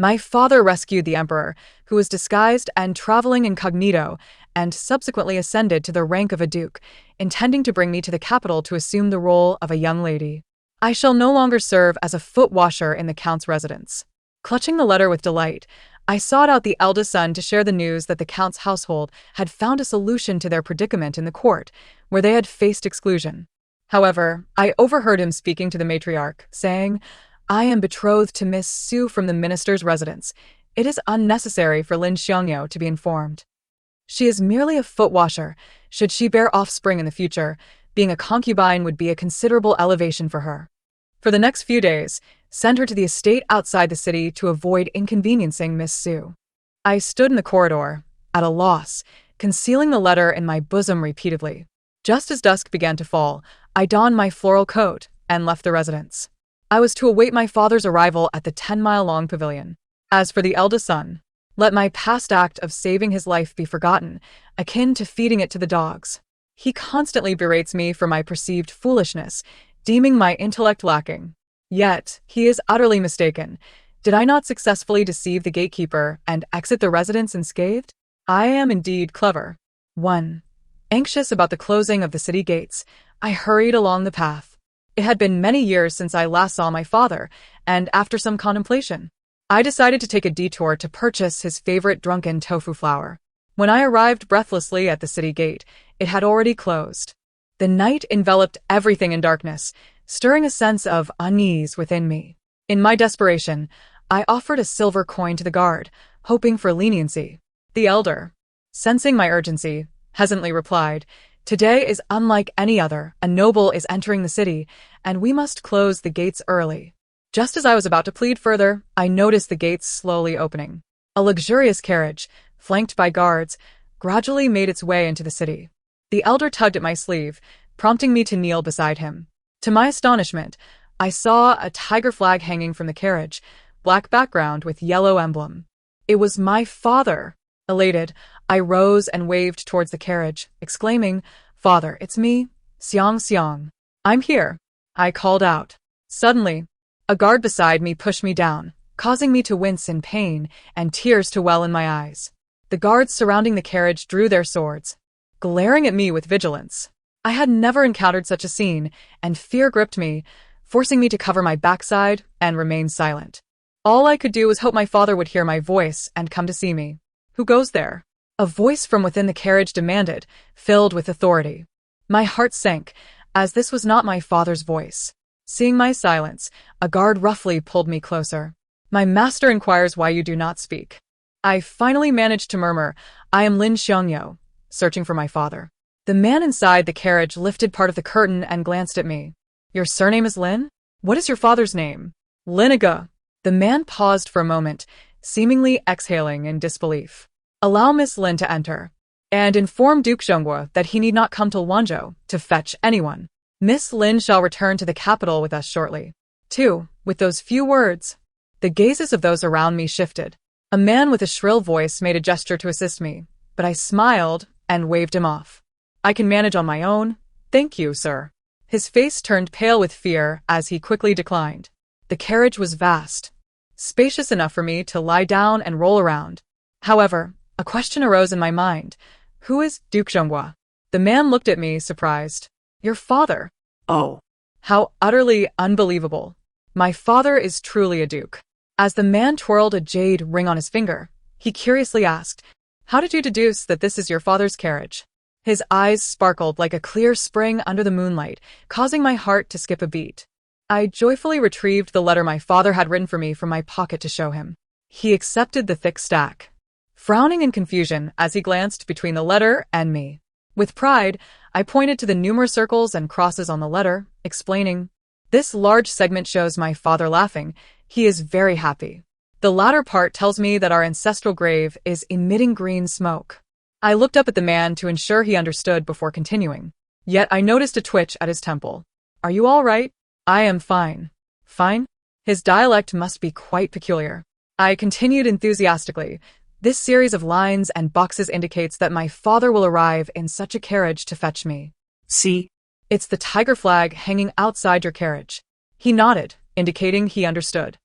My father rescued the emperor, who was disguised and traveling incognito, and subsequently ascended to the rank of a duke, intending to bring me to the capital to assume the role of a young lady. I shall no longer serve as a foot washer in the count's residence. Clutching the letter with delight, I sought out the eldest son to share the news that the count's household had found a solution to their predicament in the court, where they had faced exclusion. However, I overheard him speaking to the matriarch, saying, "I am betrothed to Miss Su from the minister's residence. It is unnecessary for Lin Xiangyo to be informed. She is merely a foot washer. Should she bear offspring in the future, being a concubine would be a considerable elevation for her. For the next few days, send her to the estate outside the city to avoid inconveniencing Miss Su." I stood in the corridor, at a loss, concealing the letter in my bosom repeatedly. Just as dusk began to fall, I donned my floral coat and left the residence. I was to await my father's arrival at the 10-mile-long pavilion. As for the eldest son, let my past act of saving his life be forgotten, akin to feeding it to the dogs. He constantly berates me for my perceived foolishness, deeming my intellect lacking. Yet, he is utterly mistaken. Did I not successfully deceive the gatekeeper and exit the residence unscathed? I am indeed clever. 1. Anxious about the closing of the city gates, I hurried along the path. It had been many years since I last saw my father, and after some contemplation, I decided to take a detour to purchase his favorite drunken tofu flour. When I arrived breathlessly at the city gate, it had already closed. The night enveloped everything in darkness, stirring a sense of unease within me. In my desperation, I offered a silver coin to the guard, hoping for leniency. The elder, sensing my urgency, hesitantly replied, "Today is unlike any other. A noble is entering the city, and we must close the gates early." Just as I was about to plead further, I noticed the gates slowly opening. A luxurious carriage, flanked by guards, gradually made its way into the city. The elder tugged at my sleeve, prompting me to kneel beside him. To my astonishment, I saw a tiger flag hanging from the carriage, black background with yellow emblem. It was my father. Elated, I rose and waved towards the carriage, exclaiming, "Father, it's me, Xiang Xiang. I'm here," I called out. Suddenly, a guard beside me pushed me down, causing me to wince in pain and tears to well in my eyes. The guards surrounding the carriage drew their swords, glaring at me with vigilance. I had never encountered such a scene, and fear gripped me, forcing me to cover my backside and remain silent. All I could do was hope my father would hear my voice and come to see me. "Who goes there?" a voice from within the carriage demanded, filled with authority. My heart sank, as this was not my father's voice. Seeing my silence, a guard roughly pulled me closer. "My master inquires why you do not speak." I finally managed to murmur, "I am Lin Xiangyo, searching for my father." The man inside the carriage lifted part of the curtain and glanced at me. "Your surname is Lin? What is your father's name?" "Linaga." The man paused for a moment, seemingly exhaling in disbelief. "Allow Miss Lin to enter, and inform Duke Zhonghua that he need not come to Wanzhou to fetch anyone. Miss Lin shall return to the capital with us shortly." 2. With those few words, the gazes of those around me shifted. A man with a shrill voice made a gesture to assist me, but I smiled and waved him off. "I can manage on my own. Thank you, sir." His face turned pale with fear as he quickly declined. The carriage was vast, spacious enough for me to lie down and roll around. However, a question arose in my mind. Who is Duke Zhonghua? The man looked at me, surprised. "Your father." "Oh." How utterly unbelievable. My father is truly a duke. As the man twirled a jade ring on his finger, he curiously asked, "How did you deduce that this is your father's carriage?" His eyes sparkled like a clear spring under the moonlight, causing my heart to skip a beat. I joyfully retrieved the letter my father had written for me from my pocket to show him. He accepted the thick stack, frowning in confusion as he glanced between the letter and me. With pride, I pointed to the numerous circles and crosses on the letter, explaining, "This large segment shows my father laughing. He is very happy. The latter part tells me that our ancestral grave is emitting green smoke." I looked up at the man to ensure he understood before continuing. Yet I noticed a twitch at his temple. "Are you all right?" "I am fine." "Fine?" His dialect must be quite peculiar. I continued enthusiastically. "This series of lines and boxes indicates that my father will arrive in such a carriage to fetch me." "See? "It's the tiger flag hanging outside your carriage." He nodded, indicating he understood.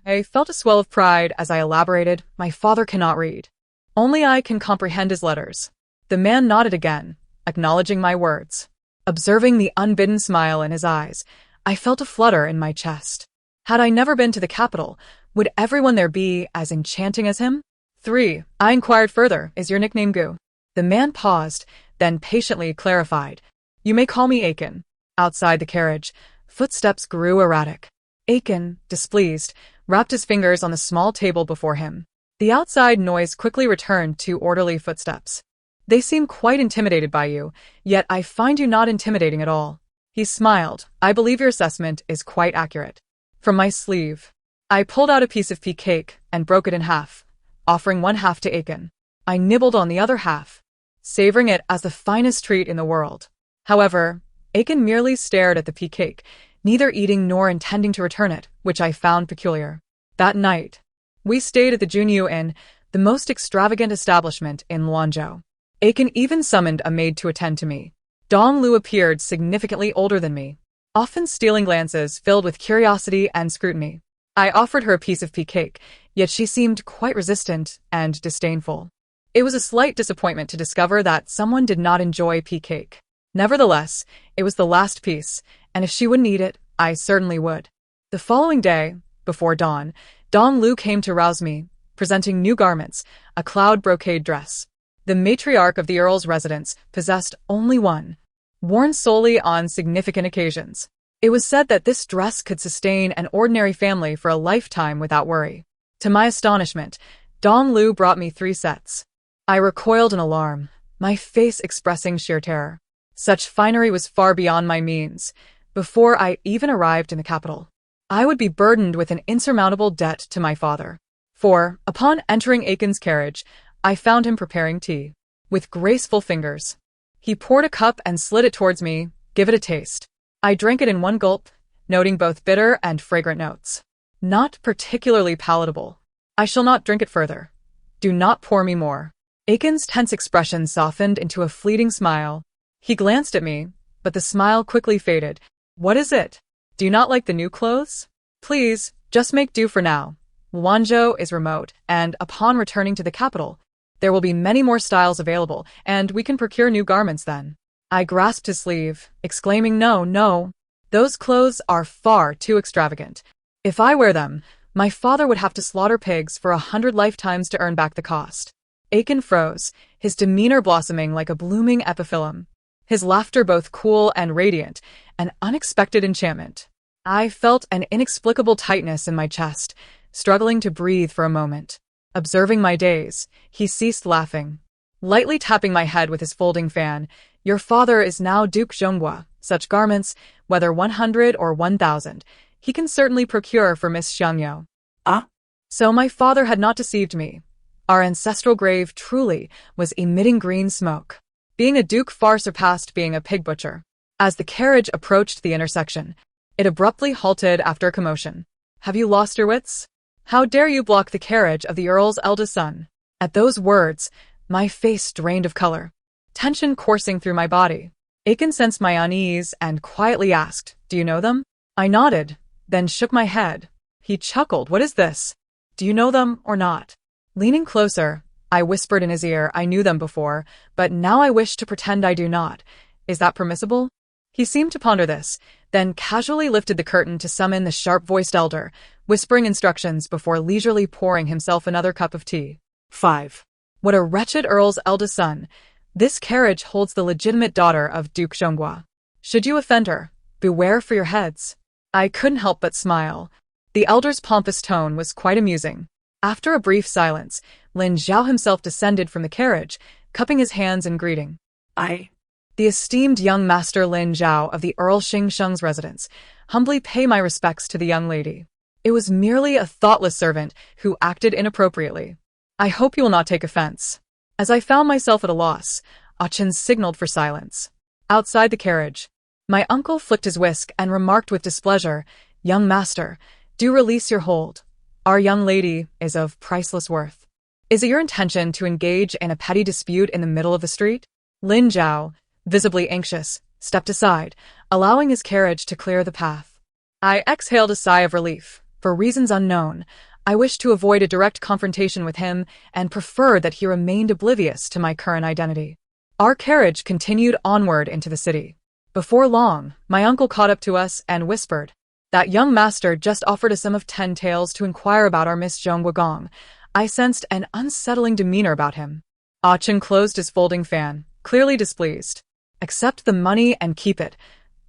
I felt a swell of pride as I elaborated, my father cannot read. Only I can comprehend his letters. The man nodded again, acknowledging my words. Observing the unbidden smile in his eyes, I felt a flutter in my chest. Had I never been to the capital, would everyone there be as enchanting as him? 3. I inquired further, is your nickname Gu? The man paused, then patiently clarified. You may call me Aiken. Outside the carriage, footsteps grew erratic. Aiken, displeased, rapped his fingers on the small table before him. The outside noise quickly returned to orderly footsteps. They seem quite intimidated by you, yet I find you not intimidating at all. He smiled. I believe your assessment is quite accurate. From my sleeve, I pulled out a piece of pea cake and broke it in half, offering one half to Aiken. I nibbled on the other half, savoring it as the finest treat in the world. However, Aiken merely stared at the pea cake, neither eating nor intending to return it, which I found peculiar. That night, we stayed at the Junyu Inn, the most extravagant establishment in Luanzhou. Aiken even summoned a maid to attend to me. Dong Lu appeared significantly older than me, often stealing glances filled with curiosity and scrutiny. I offered her a piece of pea cake, yet she seemed quite resistant and disdainful. It was a slight disappointment to discover that someone did not enjoy pea cake. Nevertheless, it was the last piece, and if she wouldn't eat it, I certainly would. The following day, before dawn, Dong Lu came to rouse me, presenting new garments, a cloud brocade dress. The matriarch of the Earl's residence possessed only one, worn solely on significant occasions. It was said that this dress could sustain an ordinary family for a lifetime without worry. To my astonishment, Dong Lu brought me 3 sets. I recoiled in alarm, my face expressing sheer terror. Such finery was far beyond my means. Before I even arrived in the capital, I would be burdened with an insurmountable debt to my father. For, upon entering Aiken's carriage, I found him preparing tea. With graceful fingers, he poured a cup and slid it towards me. Give it a taste. I drank it in one gulp, noting both bitter and fragrant notes. Not particularly palatable. I shall not drink it further. Do not pour me more. Aiken's tense expression softened into a fleeting smile. He glanced at me, but the smile quickly faded. What is it? Do you not like the new clothes? Please, just make do for now. Luanzhou is remote, and upon returning to the capital, there will be many more styles available, and we can procure new garments then. I grasped his sleeve, exclaiming, No, those clothes are far too extravagant. If I wear them, my father would have to slaughter pigs for 100 lifetimes to earn back the cost. Aiken froze, his demeanor blossoming like a blooming epiphyllum. His laughter both cool and radiant, an unexpected enchantment. I felt an inexplicable tightness in my chest, struggling to breathe for a moment. Observing my daze, he ceased laughing, lightly tapping my head with his folding fan. Your father is now Duke Zhonghua. Such garments, whether 100 or 1,000, he can certainly procure for Miss Xiangyou. Ah? So my father had not deceived me. Our ancestral grave truly was emitting green smoke. Being a duke far surpassed being a pig butcher. As the carriage approached the intersection, it abruptly halted after a commotion. Have you lost your wits? How dare you block the carriage of the Earl's eldest son? At those words, my face drained of color, tension coursing through my body. Aiken sensed my unease and quietly asked, Do you know them? I nodded, then shook my head. He chuckled. What is this? Do you know them or not? Leaning closer, I whispered in his ear, I knew them before, but now I wish to pretend I do not. Is that permissible? He seemed to ponder this, then casually lifted the curtain to summon the sharp-voiced elder, whispering instructions before leisurely pouring himself another cup of tea. 5. What a wretched Earl's eldest son. This carriage holds the legitimate daughter of Duke Zhonghua. Should you offend her, beware for your heads. I couldn't help but smile. The elder's pompous tone was quite amusing. After a brief silence, Lin Zhao himself descended from the carriage, cupping his hands in greeting. The esteemed young master Lin Zhao of the Earl Xingsheng's residence, humbly pay my respects to the young lady. It was merely a thoughtless servant who acted inappropriately. I hope you will not take offense. As I found myself at a loss, Chen signaled for silence. Outside the carriage, my uncle flicked his whisk and remarked with displeasure, Young master, do release your hold. Our young lady is of priceless worth. Is it your intention to engage in a petty dispute in the middle of the street? Lin Zhao, visibly anxious, stepped aside, allowing his carriage to clear the path. I exhaled a sigh of relief, For reasons unknown, I wished to avoid a direct confrontation with him and preferred that he remained oblivious to my current identity. Our carriage continued onward into the city. Before long, my uncle caught up to us and whispered, "That young master just offered a sum of 10 taels to inquire about our Miss Zhongguagong." I sensed an unsettling demeanor about him. Ah Chen closed his folding fan, clearly displeased. "Accept the money and keep it.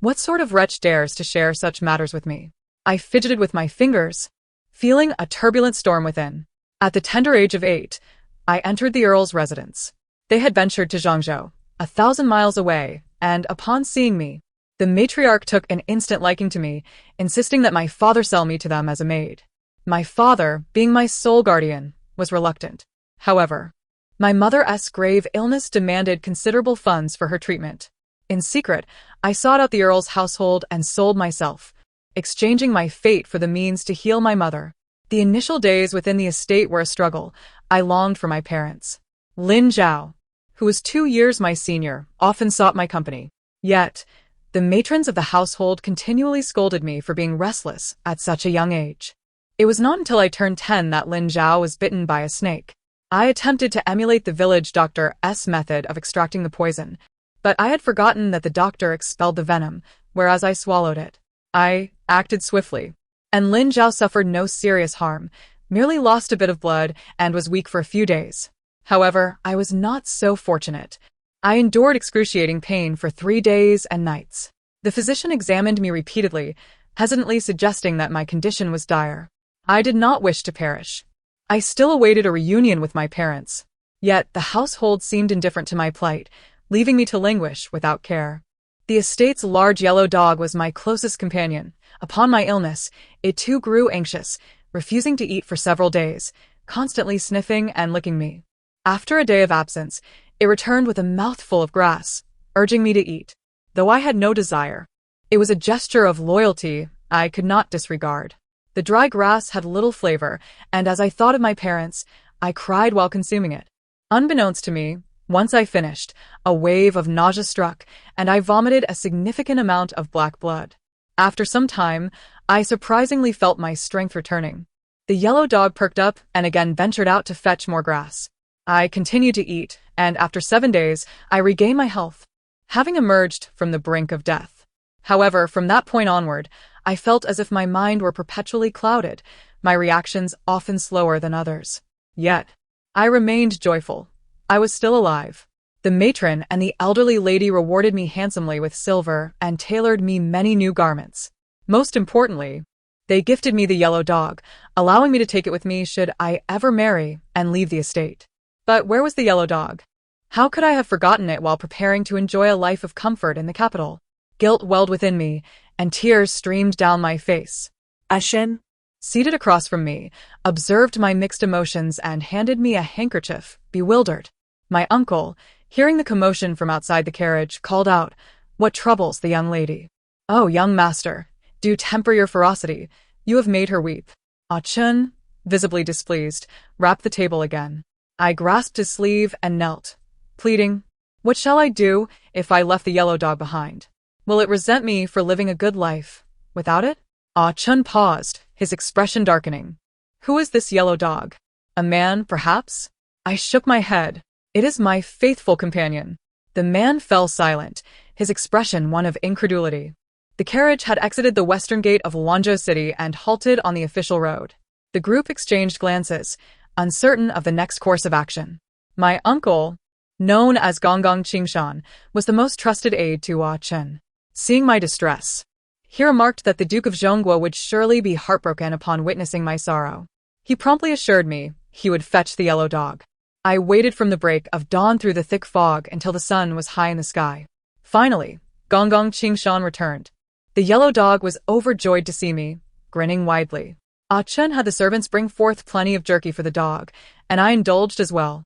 What sort of wretch dares to share such matters with me?" I fidgeted with my fingers, feeling a turbulent storm within. At the tender age of 8, I entered the Earl's residence. They had ventured to Zhangzhou, 1,000 miles away, and upon seeing me, the matriarch took an instant liking to me, insisting that my father sell me to them as a maid. My father, being my sole guardian, was reluctant. However, my mother's grave illness demanded considerable funds for her treatment. In secret, I sought out the Earl's household and sold myself, exchanging my fate for the means to heal my mother. The initial days within the estate were a struggle. I longed for my parents. Lin Zhao, who was 2 years my senior, often sought my company. Yet, the matrons of the household continually scolded me for being restless at such a young age. It was not until I turned 10 that Lin Zhao was bitten by a snake. I attempted to emulate the village doctor's method of extracting the poison, but I had forgotten that the doctor expelled the venom, whereas I swallowed it. I acted swiftly, and Lin Zhao suffered no serious harm, merely lost a bit of blood and was weak for a few days. However, I was not so fortunate. I endured excruciating pain for 3 days and nights. The physician examined me repeatedly, hesitantly suggesting that my condition was dire. I did not wish to perish. I still awaited a reunion with my parents. Yet the household seemed indifferent to my plight, leaving me to languish without care. The estate's large yellow dog was my closest companion. Upon my illness, it too grew anxious, refusing to eat for several days, constantly sniffing and licking me. After a day of absence, it returned with a mouthful of grass, urging me to eat. Though I had no desire, it was a gesture of loyalty I could not disregard. The dry grass had little flavor, and as I thought of my parents, I cried while consuming it. Unbeknownst to me, once I finished, a wave of nausea struck, and I vomited a significant amount of black blood. After some time, I surprisingly felt my strength returning. The yellow dog perked up and again ventured out to fetch more grass. I continued to eat, and after 7 days, I regained my health, having emerged from the brink of death. However, from that point onward, I felt as if my mind were perpetually clouded, my reactions often slower than others. Yet, I remained joyful. I was still alive. The matron and the elderly lady rewarded me handsomely with silver and tailored me many new garments. Most importantly, they gifted me the yellow dog, allowing me to take it with me should I ever marry and leave the estate. But where was the yellow dog? How could I have forgotten it while preparing to enjoy a life of comfort in the capital? Guilt welled within me, and tears streamed down my face. Ashen, seated across from me, observed my mixed emotions and handed me a handkerchief, bewildered. My uncle, hearing the commotion from outside the carriage, called out, "What troubles the young lady?" "Oh, young master, do temper your ferocity. You have made her weep." Ah Chun, visibly displeased, rapped the table again. I grasped his sleeve and knelt, pleading, "What shall I do if I left the yellow dog behind? Will it resent me for living a good life without it?" Ah Chun paused, his expression darkening. "Who is this yellow dog? A man, perhaps?" I shook my head. "It is my faithful companion." The man fell silent, his expression one of incredulity. The carriage had exited the western gate of Wanzhou City and halted on the official road. The group exchanged glances, uncertain of the next course of action. My uncle, known as Gonggong Qingshan, was the most trusted aide to Ah Chen. Seeing my distress, he remarked that the Duke of Zhongguo would surely be heartbroken upon witnessing my sorrow. He promptly assured me he would fetch the yellow dog. I waited from the break of dawn through the thick fog until the sun was high in the sky. Finally, Gonggong Qingshan returned. The yellow dog was overjoyed to see me, grinning widely. Ah Chen had the servants bring forth plenty of jerky for the dog, and I indulged as well.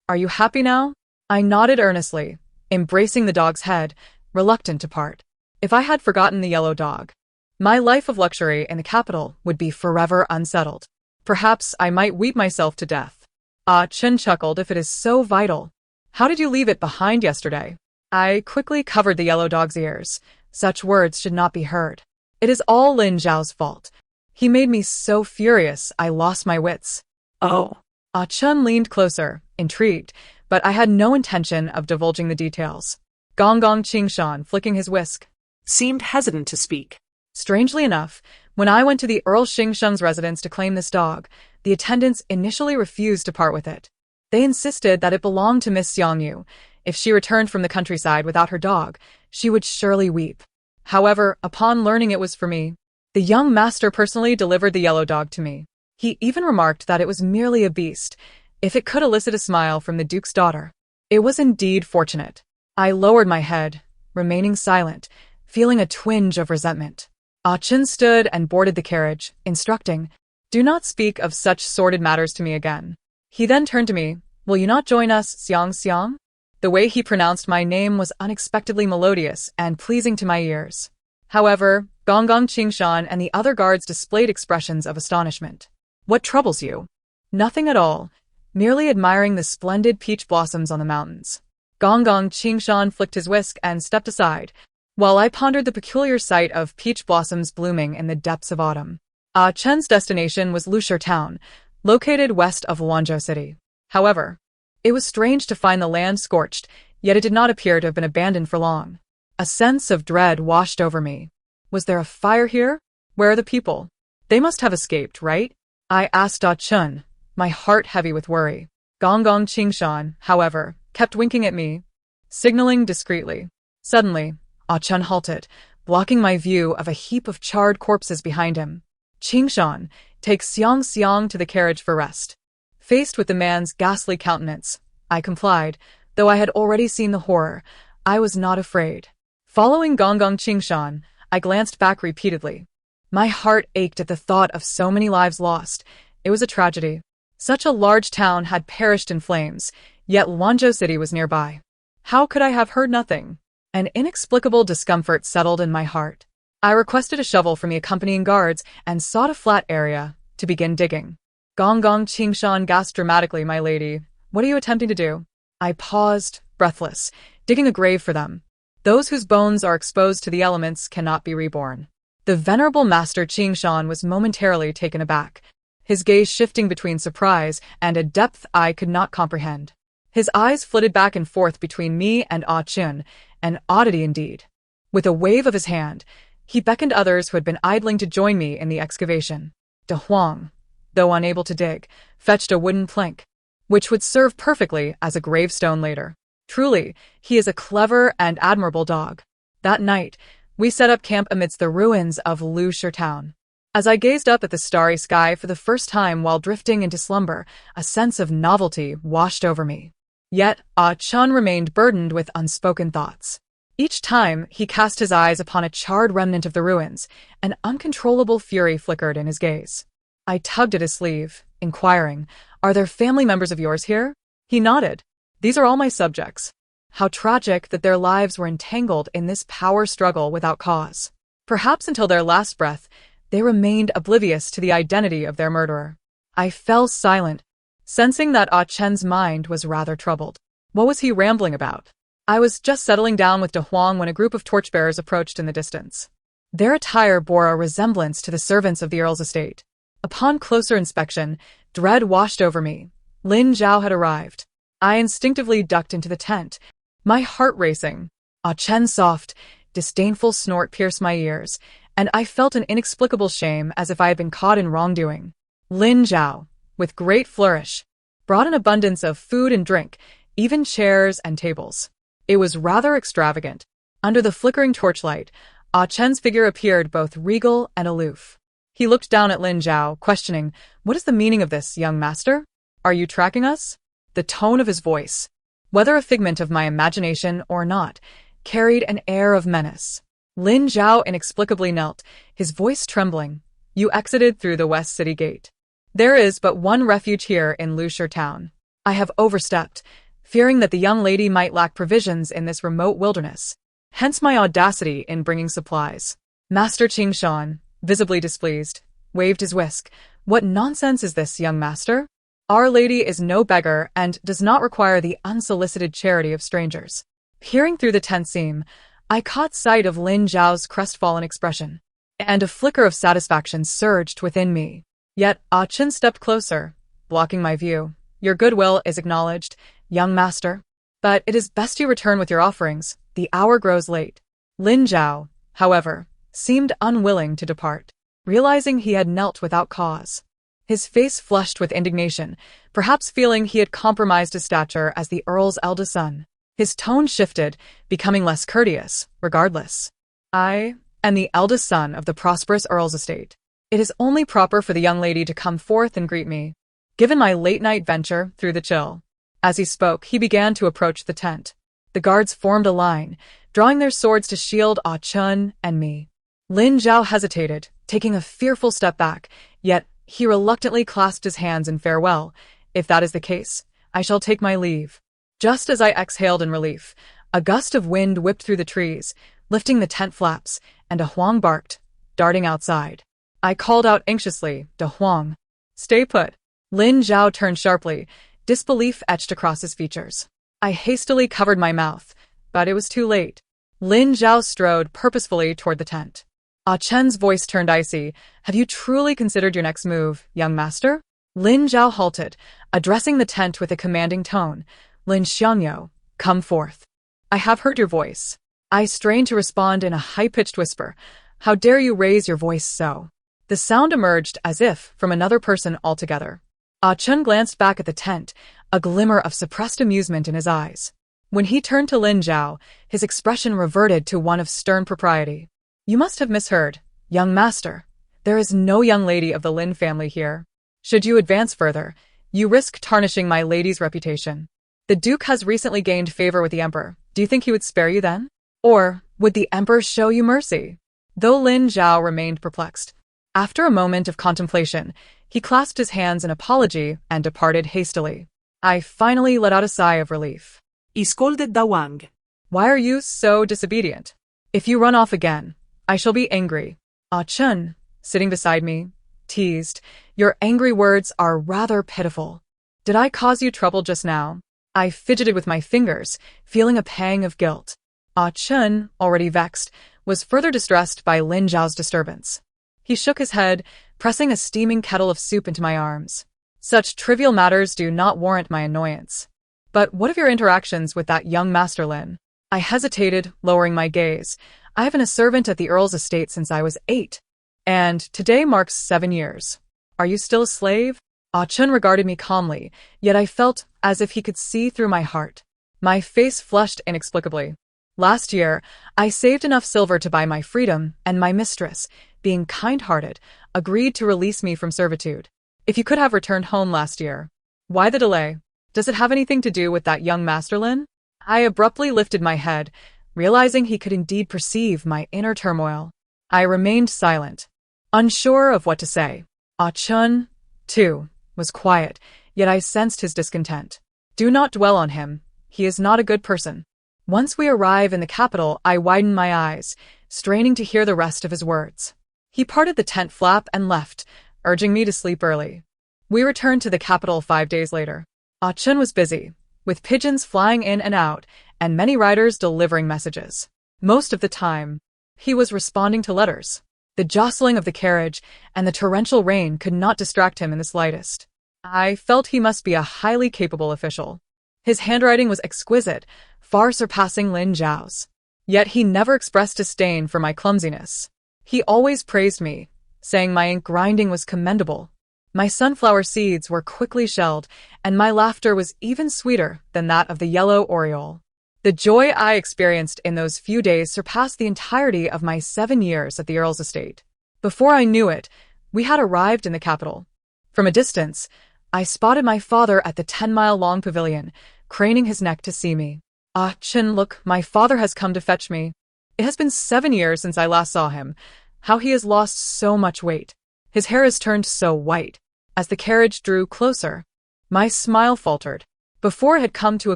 "Are you happy now?" I nodded earnestly, embracing the dog's head, reluctant to part. If I had forgotten the yellow dog, my life of luxury in the capital would be forever unsettled. Perhaps I might weep myself to death. Ah Chen chuckled. "If it is so vital, how did you leave it behind yesterday?" I quickly covered the yellow dog's ears. Such words should not be heard. "It is all Lin Zhao's fault. He made me so furious I lost my wits. Oh, Ah Chun leaned closer, intrigued, but I had no intention of divulging the details. Gong Gong Qingshan flicking his whisk. seemed hesitant to speak. Strangely enough, when I went to the Earl Xingsheng's residence to claim this dog, the attendants initially refused to part with it. They insisted that it belonged to Miss Xiangyu. If she returned from the countryside without her dog, she would surely weep. However, upon learning it was for me, the young master personally delivered the yellow dog to me. He even remarked that it was merely a beast, if it could elicit a smile from the Duke's daughter. It was indeed fortunate. I lowered my head, remaining silent, feeling a twinge of resentment. Ah Chun stood and boarded the carriage, instructing, "Do not speak of such sordid matters to me again." He then turned to me, "Will you not join us, Xiang Xiang?" The way he pronounced my name was unexpectedly melodious and pleasing to my ears. However, Gong Gong Qingshan and the other guards displayed expressions of astonishment. "What troubles you?" "Nothing at all, merely admiring the splendid peach blossoms on the mountains." Gong Gong Qingshan flicked his whisk and stepped aside, while I pondered the peculiar sight of peach blossoms blooming in the depths of autumn. Ah Chen's destination was Lushur Town, located west of Luanzhou City. However, it was strange to find the land scorched, yet it did not appear to have been abandoned for long. A sense of dread washed over me. Was there a fire here? Where are the people? They must have escaped, right? I asked Ah Chun, my heart heavy with worry. Gong Gong Qingshan, however, kept winking at me, signaling discreetly. Suddenly, Ah Chun halted, blocking my view of a heap of charred corpses behind him. "Qingshan, take Xiang Xiang to the carriage for rest." Faced with the man's ghastly countenance, I complied, though I had already seen the horror. I was not afraid. Following Gong Gong Qingshan, I glanced back repeatedly. My heart ached at the thought of so many lives lost. It was a tragedy. Such a large town had perished in flames, yet Luanzhou City was nearby. How could I have heard nothing? An inexplicable discomfort settled in my heart. I requested a shovel from the accompanying guards and sought a flat area to begin digging. Gong Gong Qingshan gasped dramatically, "My lady, what are you attempting to do?" I paused, breathless, digging a grave for them. Those whose bones are exposed to the elements cannot be reborn. The venerable master Qingshan was momentarily taken aback, his gaze shifting between surprise and a depth I could not comprehend. His eyes flitted back and forth between me and Ah Chun, an oddity indeed. With a wave of his hand, he beckoned others who had been idling to join me in the excavation. De Huang, though unable to dig, fetched a wooden plank, which would serve perfectly as a gravestone later. Truly, he is a clever and admirable dog. That night, we set up camp amidst the ruins of Lushur Town. As I gazed up at the starry sky for the first time while drifting into slumber, a sense of novelty washed over me. Yet, Ah Chun remained burdened with unspoken thoughts. Each time he cast his eyes upon a charred remnant of the ruins, an uncontrollable fury flickered in his gaze. I tugged at his sleeve, inquiring, "Are there family members of yours here?" He nodded. "These are all my subjects." How tragic that their lives were entangled in this power struggle without cause. Perhaps until their last breath, they remained oblivious to the identity of their murderer. I fell silent, sensing that Ah Chen's mind was rather troubled. What was he rambling about? I was just settling down with De Huang when a group of torchbearers approached in the distance. Their attire bore a resemblance to the servants of the Earl's estate. Upon closer inspection, dread washed over me. Lin Zhao had arrived. I instinctively ducked into the tent, my heart racing. Ah Chen's soft, disdainful snort pierced my ears, and I felt an inexplicable shame as if I had been caught in wrongdoing. Lin Zhao, with great flourish, brought an abundance of food and drink, even chairs and tables. It was rather extravagant. Under the flickering torchlight, Ah Chen's figure appeared both regal and aloof. He looked down at Lin Zhao, questioning, "What is the meaning of this, young master? Are you tracking us?" The tone of his voice, whether a figment of my imagination or not, carried an air of menace. Lin Zhao inexplicably knelt, his voice trembling. "You exited through the West City Gate. There is but one refuge here in Lushur Town. I have overstepped, fearing that the young lady might lack provisions in this remote wilderness. Hence my audacity in bringing supplies." Master Qingshan, visibly displeased, waved his whisk. "What nonsense is this, young master? Our lady is no beggar and does not require the unsolicited charity of strangers." Peering through the tent seam, I caught sight of Lin Zhao's crestfallen expression. and a flicker of satisfaction surged within me. Yet Ah Chen stepped closer, blocking my view. Your goodwill is acknowledged, young master. But it is best you return with your offerings. The hour grows late. Lin Zhao, however, seemed unwilling to depart, realizing he had knelt without cause. His face flushed with indignation, perhaps feeling he had compromised his stature as the Earl's eldest son. His tone shifted, becoming less courteous, regardless. I am the eldest son of the prosperous Earl's estate. It is only proper for the young lady to come forth and greet me, given my late-night venture through the chill. As he spoke, he began to approach the tent. The guards formed a line, drawing their swords to shield Ah Chen and me. Lin Zhao hesitated, taking a fearful step back, yet he reluctantly clasped his hands in farewell. If that is the case, I shall take my leave. Just as I exhaled in relief, a gust of wind whipped through the trees, lifting the tent flaps, and a Huang barked, darting outside. I called out anxiously, "De Huang, stay put." Lin Zhao turned sharply, disbelief etched across his features. I hastily covered my mouth, but it was too late. Lin Zhao strode purposefully toward the tent. Ah Chen's voice turned icy. "Have you truly considered your next move, young master?" Lin Zhao halted, addressing the tent with a commanding tone. "Lin Xiangyo, come forth." "I have heard your voice." I strained to respond in a high-pitched whisper. "How dare you raise your voice so?" The sound emerged as if from another person altogether. Ah Chen glanced back at the tent, a glimmer of suppressed amusement in his eyes. When he turned to Lin Zhao, his expression reverted to one of stern propriety. "You must have misheard, young master. There is no young lady of the Lin family here. Should you advance further, you risk tarnishing my lady's reputation. The Duke has recently gained favor with the Emperor. Do you think he would spare you then? Or would the Emperor show you mercy?" Though Lin Zhao remained perplexed, after a moment of contemplation, he clasped his hands in apology and departed hastily. I finally let out a sigh of relief. He scolded Da Wang. "Why are you so disobedient? If you run off again, I shall be angry." Ah Chen, sitting beside me, teased, "Your angry words are rather pitiful. Did I cause you trouble just now?" I fidgeted with my fingers, feeling a pang of guilt. Ah Chen, already vexed, was further distressed by Lin Zhao's disturbance. He shook his head, pressing a steaming kettle of soup into my arms. "Such trivial matters do not warrant my annoyance. But what of your interactions with that young Master Lin?" I hesitated, lowering my gaze. "I have been a servant at the Earl's estate since I was 8. And today marks 7 years. Are you still a slave?" Ah Chen regarded me calmly, yet I felt as if he could see through my heart. My face flushed inexplicably. "Last year, I saved enough silver to buy my freedom, and my mistress, being kind-hearted, agreed to release me from servitude. If you could have returned home last year. Why the delay? Does it have anything to do with that young Master Lin?" I abruptly lifted my head, realizing he could indeed perceive my inner turmoil. I remained silent, unsure of what to say. Ah Chen, too, was quiet, yet I sensed his discontent. "Do not dwell on him. He is not a good person." Once we arrive in the capital, I widened my eyes, straining to hear the rest of his words. He parted the tent flap and left, urging me to sleep early. We returned to the capital 5 days later. Ah Chen was busy, with pigeons flying in and out, and many riders delivering messages. Most of the time, he was responding to letters. The jostling of the carriage and the torrential rain could not distract him in the slightest. I felt he must be a highly capable official. His handwriting was exquisite, far surpassing Lin Zhao's. Yet he never expressed disdain for my clumsiness. He always praised me, saying my ink grinding was commendable. My sunflower seeds were quickly shelled, and my laughter was even sweeter than that of the yellow oriole. The joy I experienced in those few days surpassed the entirety of my 7 years at the Earl's estate. Before I knew it, we had arrived in the capital. From a distance, I spotted my father at the 10-mile-long pavilion, craning his neck to see me. "Ah Chen, look, my father has come to fetch me. It has been 7 years since I last saw him. How he has lost so much weight. His hair has turned so white." As the carriage drew closer, my smile faltered. Before it had come to a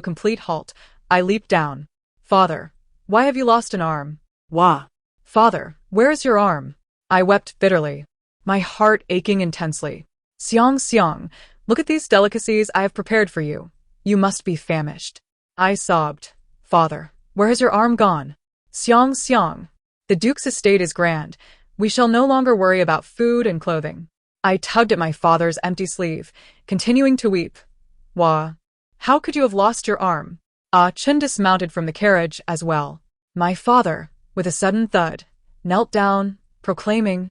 complete halt, I leaped down. "Father, why have you lost an arm?" Wah. "Father, where is your arm?" I wept bitterly, my heart aching intensely. Xiang, look at these delicacies I have prepared for you. You must be famished." I sobbed. "Father, where has your arm gone?" Xiang, the Duke's estate is grand. We shall no longer worry about food and clothing. I tugged at my father's empty sleeve, continuing to weep. Wah. How could you have lost your arm? Ah Chen dismounted from the carriage as well. My father, with a sudden thud, knelt down, proclaiming,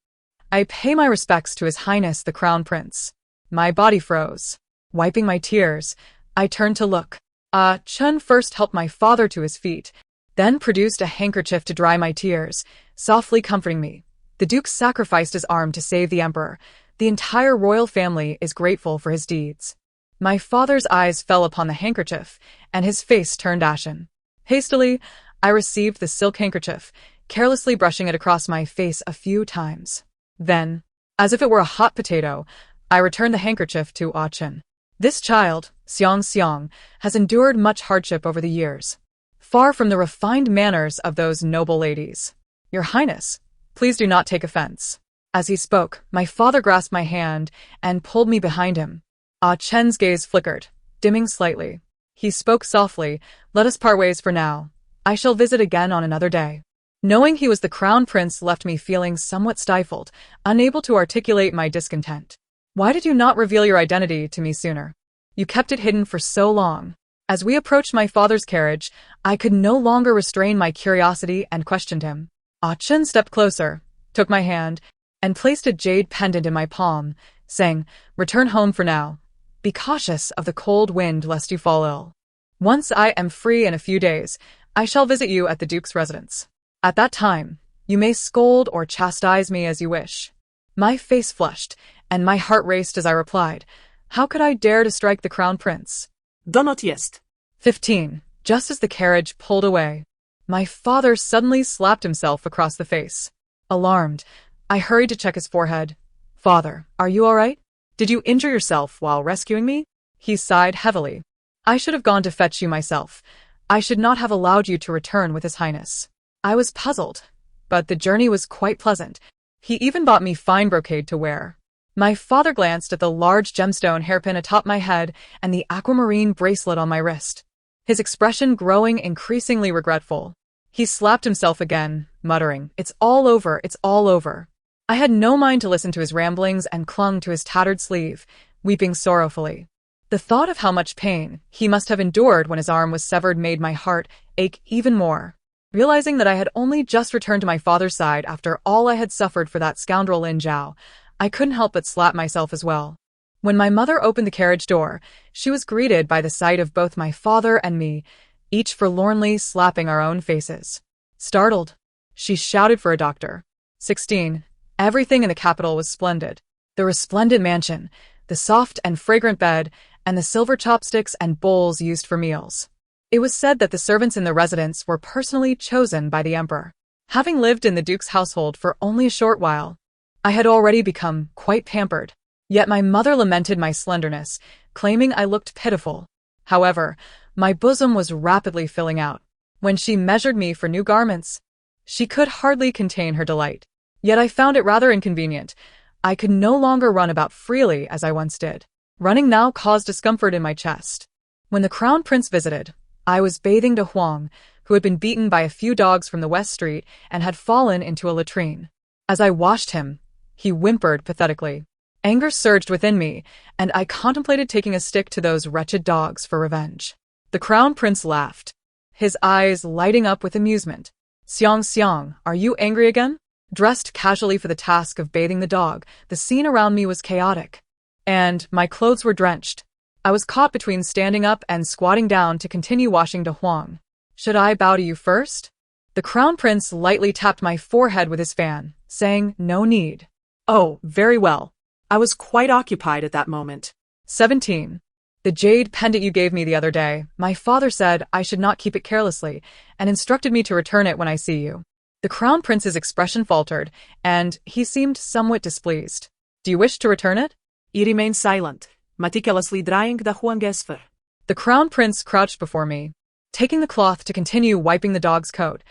I pay my respects to His Highness the Crown Prince. My body froze. Wiping my tears, I turned to look. Ah Chen first helped my father to his feet, then produced a handkerchief to dry my tears, softly comforting me. The Duke sacrificed his arm to save the Emperor. The entire royal family is grateful for his deeds. My father's eyes fell upon the handkerchief, and his face turned ashen. Hastily, I received the silk handkerchief, carelessly brushing it across my face a few times. Then, as if it were a hot potato, I returned the handkerchief to Ah Chen. This child, Xiang, has endured much hardship over the years, far from the refined manners of those noble ladies. Your Highness, please do not take offense. As he spoke, my father grasped my hand and pulled me behind him. Ah Chen's gaze flickered, dimming slightly. He spoke softly, let us part ways for now. I shall visit again on another day. Knowing he was the Crown Prince left me feeling somewhat stifled, unable to articulate my discontent. Why did you not reveal your identity to me sooner? You kept it hidden for so long. As we approached my father's carriage, I could no longer restrain my curiosity and questioned him. Ah Chen stepped closer, took my hand, and placed a jade pendant in my palm, saying, Return home for now. Be cautious of the cold wind lest you fall ill. Once I am free in a few days, I shall visit you at the Duke's residence. At that time, you may scold or chastise me as you wish. My face flushed, and my heart raced as I replied, How could I dare to strike the Crown Prince? Do not jest. 15. Just as the carriage pulled away, my father suddenly slapped himself across the face. Alarmed, I hurried to check his forehead. Father, are you all right? Did you injure yourself while rescuing me? He sighed heavily. I should have gone to fetch you myself. I should not have allowed you to return with His Highness. I was puzzled, but the journey was quite pleasant. He even bought me fine brocade to wear. My father glanced at the large gemstone hairpin atop my head and the aquamarine bracelet on my wrist, his expression growing increasingly regretful. He slapped himself again, muttering, It's all over, it's all over. I had no mind to listen to his ramblings and clung to his tattered sleeve, weeping sorrowfully. The thought of how much pain he must have endured when his arm was severed made my heart ache even more. Realizing that I had only just returned to my father's side after all I had suffered for that scoundrel Lin Zhao, I couldn't help but slap myself as well. When my mother opened the carriage door, she was greeted by the sight of both my father and me, each forlornly slapping our own faces. Startled, she shouted for a doctor. 16. Everything in the capital was splendid. The resplendent mansion, the soft and fragrant bed, and the silver chopsticks and bowls used for meals. It was said that the servants in the residence were personally chosen by the Emperor. Having lived in the Duke's household for only a short while, I had already become quite pampered. Yet my mother lamented my slenderness, claiming I looked pitiful. However, my bosom was rapidly filling out. When she measured me for new garments, she could hardly contain her delight. Yet I found it rather inconvenient. I could no longer run about freely as I once did. Running now caused discomfort in my chest. When the Crown Prince visited, I was bathing De Huang, who had been beaten by a few dogs from the West Street and had fallen into a latrine. As I washed him, he whimpered pathetically. Anger surged within me, and I contemplated taking a stick to those wretched dogs for revenge. The Crown Prince laughed, his eyes lighting up with amusement. Xiang, are you angry again? Dressed casually for the task of bathing the dog, the scene around me was chaotic, and my clothes were drenched. I was caught between standing up and squatting down to continue washing De Huang. Should I bow to you first? The Crown Prince lightly tapped my forehead with his fan, saying, No need. Oh, very well. I was quite occupied at that moment. 17. The jade pendant you gave me the other day, my father said I should not keep it carelessly, and instructed me to return it when I see you. The Crown Prince's expression faltered, and he seemed somewhat displeased. Do you wish to return it? He remained silent, meticulously drying the huangesfer. The Crown Prince crouched before me, taking the cloth to continue wiping the dog's coat,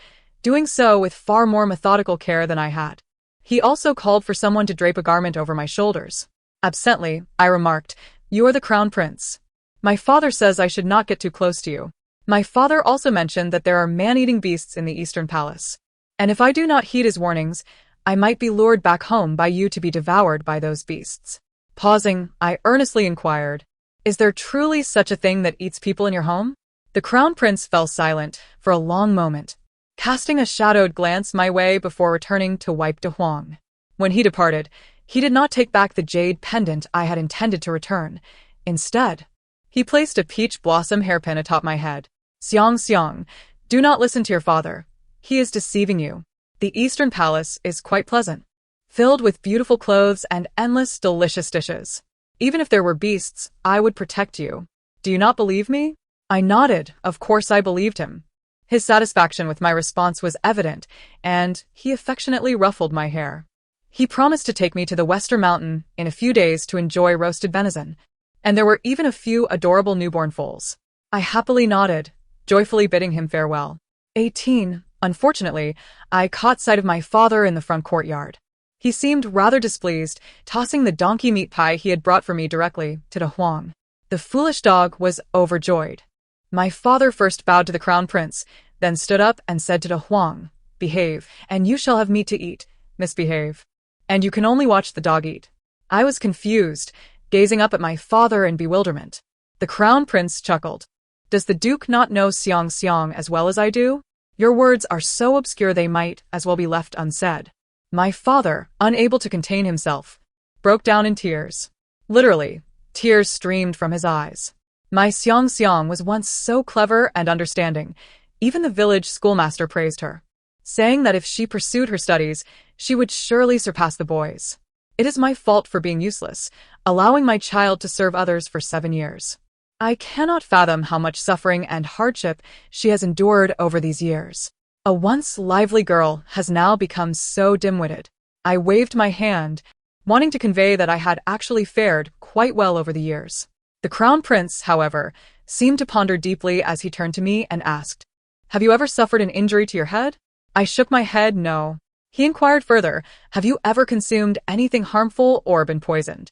doing so with far more methodical care than I had. He also called for someone to drape a garment over my shoulders. Absently, I remarked, You are the Crown Prince. My father says I should not get too close to you. My father also mentioned that there are man-eating beasts in the Eastern Palace, and if I do not heed his warnings, I might be lured back home by you to be devoured by those beasts. Pausing, I earnestly inquired, is there truly such a thing that eats people in your home? The crown prince fell silent for a long moment, casting a shadowed glance my way before returning to wipe De Huang. When he departed, he did not take back the jade pendant I had intended to return. Instead, he placed a peach blossom hairpin atop my head. Xiang, do not listen to your father. He is deceiving you. The Eastern Palace is quite pleasant, filled with beautiful clothes and endless delicious dishes. Even if there were beasts, I would protect you. Do you not believe me? I nodded. Of course I believed him. His satisfaction with my response was evident, and he affectionately ruffled my hair. He promised to take me to the Western Mountain in a few days to enjoy roasted venison, and there were even a few adorable newborn foals. I happily nodded, joyfully bidding him farewell. 18. Unfortunately, I caught sight of my father in the front courtyard. He seemed rather displeased, tossing the donkey meat pie he had brought for me directly to De Huang. The foolish dog was overjoyed. My father first bowed to the crown prince, then stood up and said to De Huang, "Behave, and you shall have meat to eat. Misbehave, and you can only watch the dog eat." I was confused, gazing up at my father in bewilderment. The crown prince chuckled. "Does the duke not know Xiang as well as I do? Your words are so obscure they might as well be left unsaid." My father, unable to contain himself, broke down in tears. Literally, tears streamed from his eyes. My Xiang was once so clever and understanding. Even the village schoolmaster praised her, saying that if she pursued her studies, she would surely surpass the boys. It is my fault for being useless, allowing my child to serve others for 7 years. I cannot fathom how much suffering and hardship she has endured over these years. A once lively girl has now become so dim-witted. I waved my hand, wanting to convey that I had actually fared quite well over the years. The crown prince, however, seemed to ponder deeply as he turned to me and asked, "Have you ever suffered an injury to your head?" I shook my head no. He inquired further, "Have you ever consumed anything harmful or been poisoned?"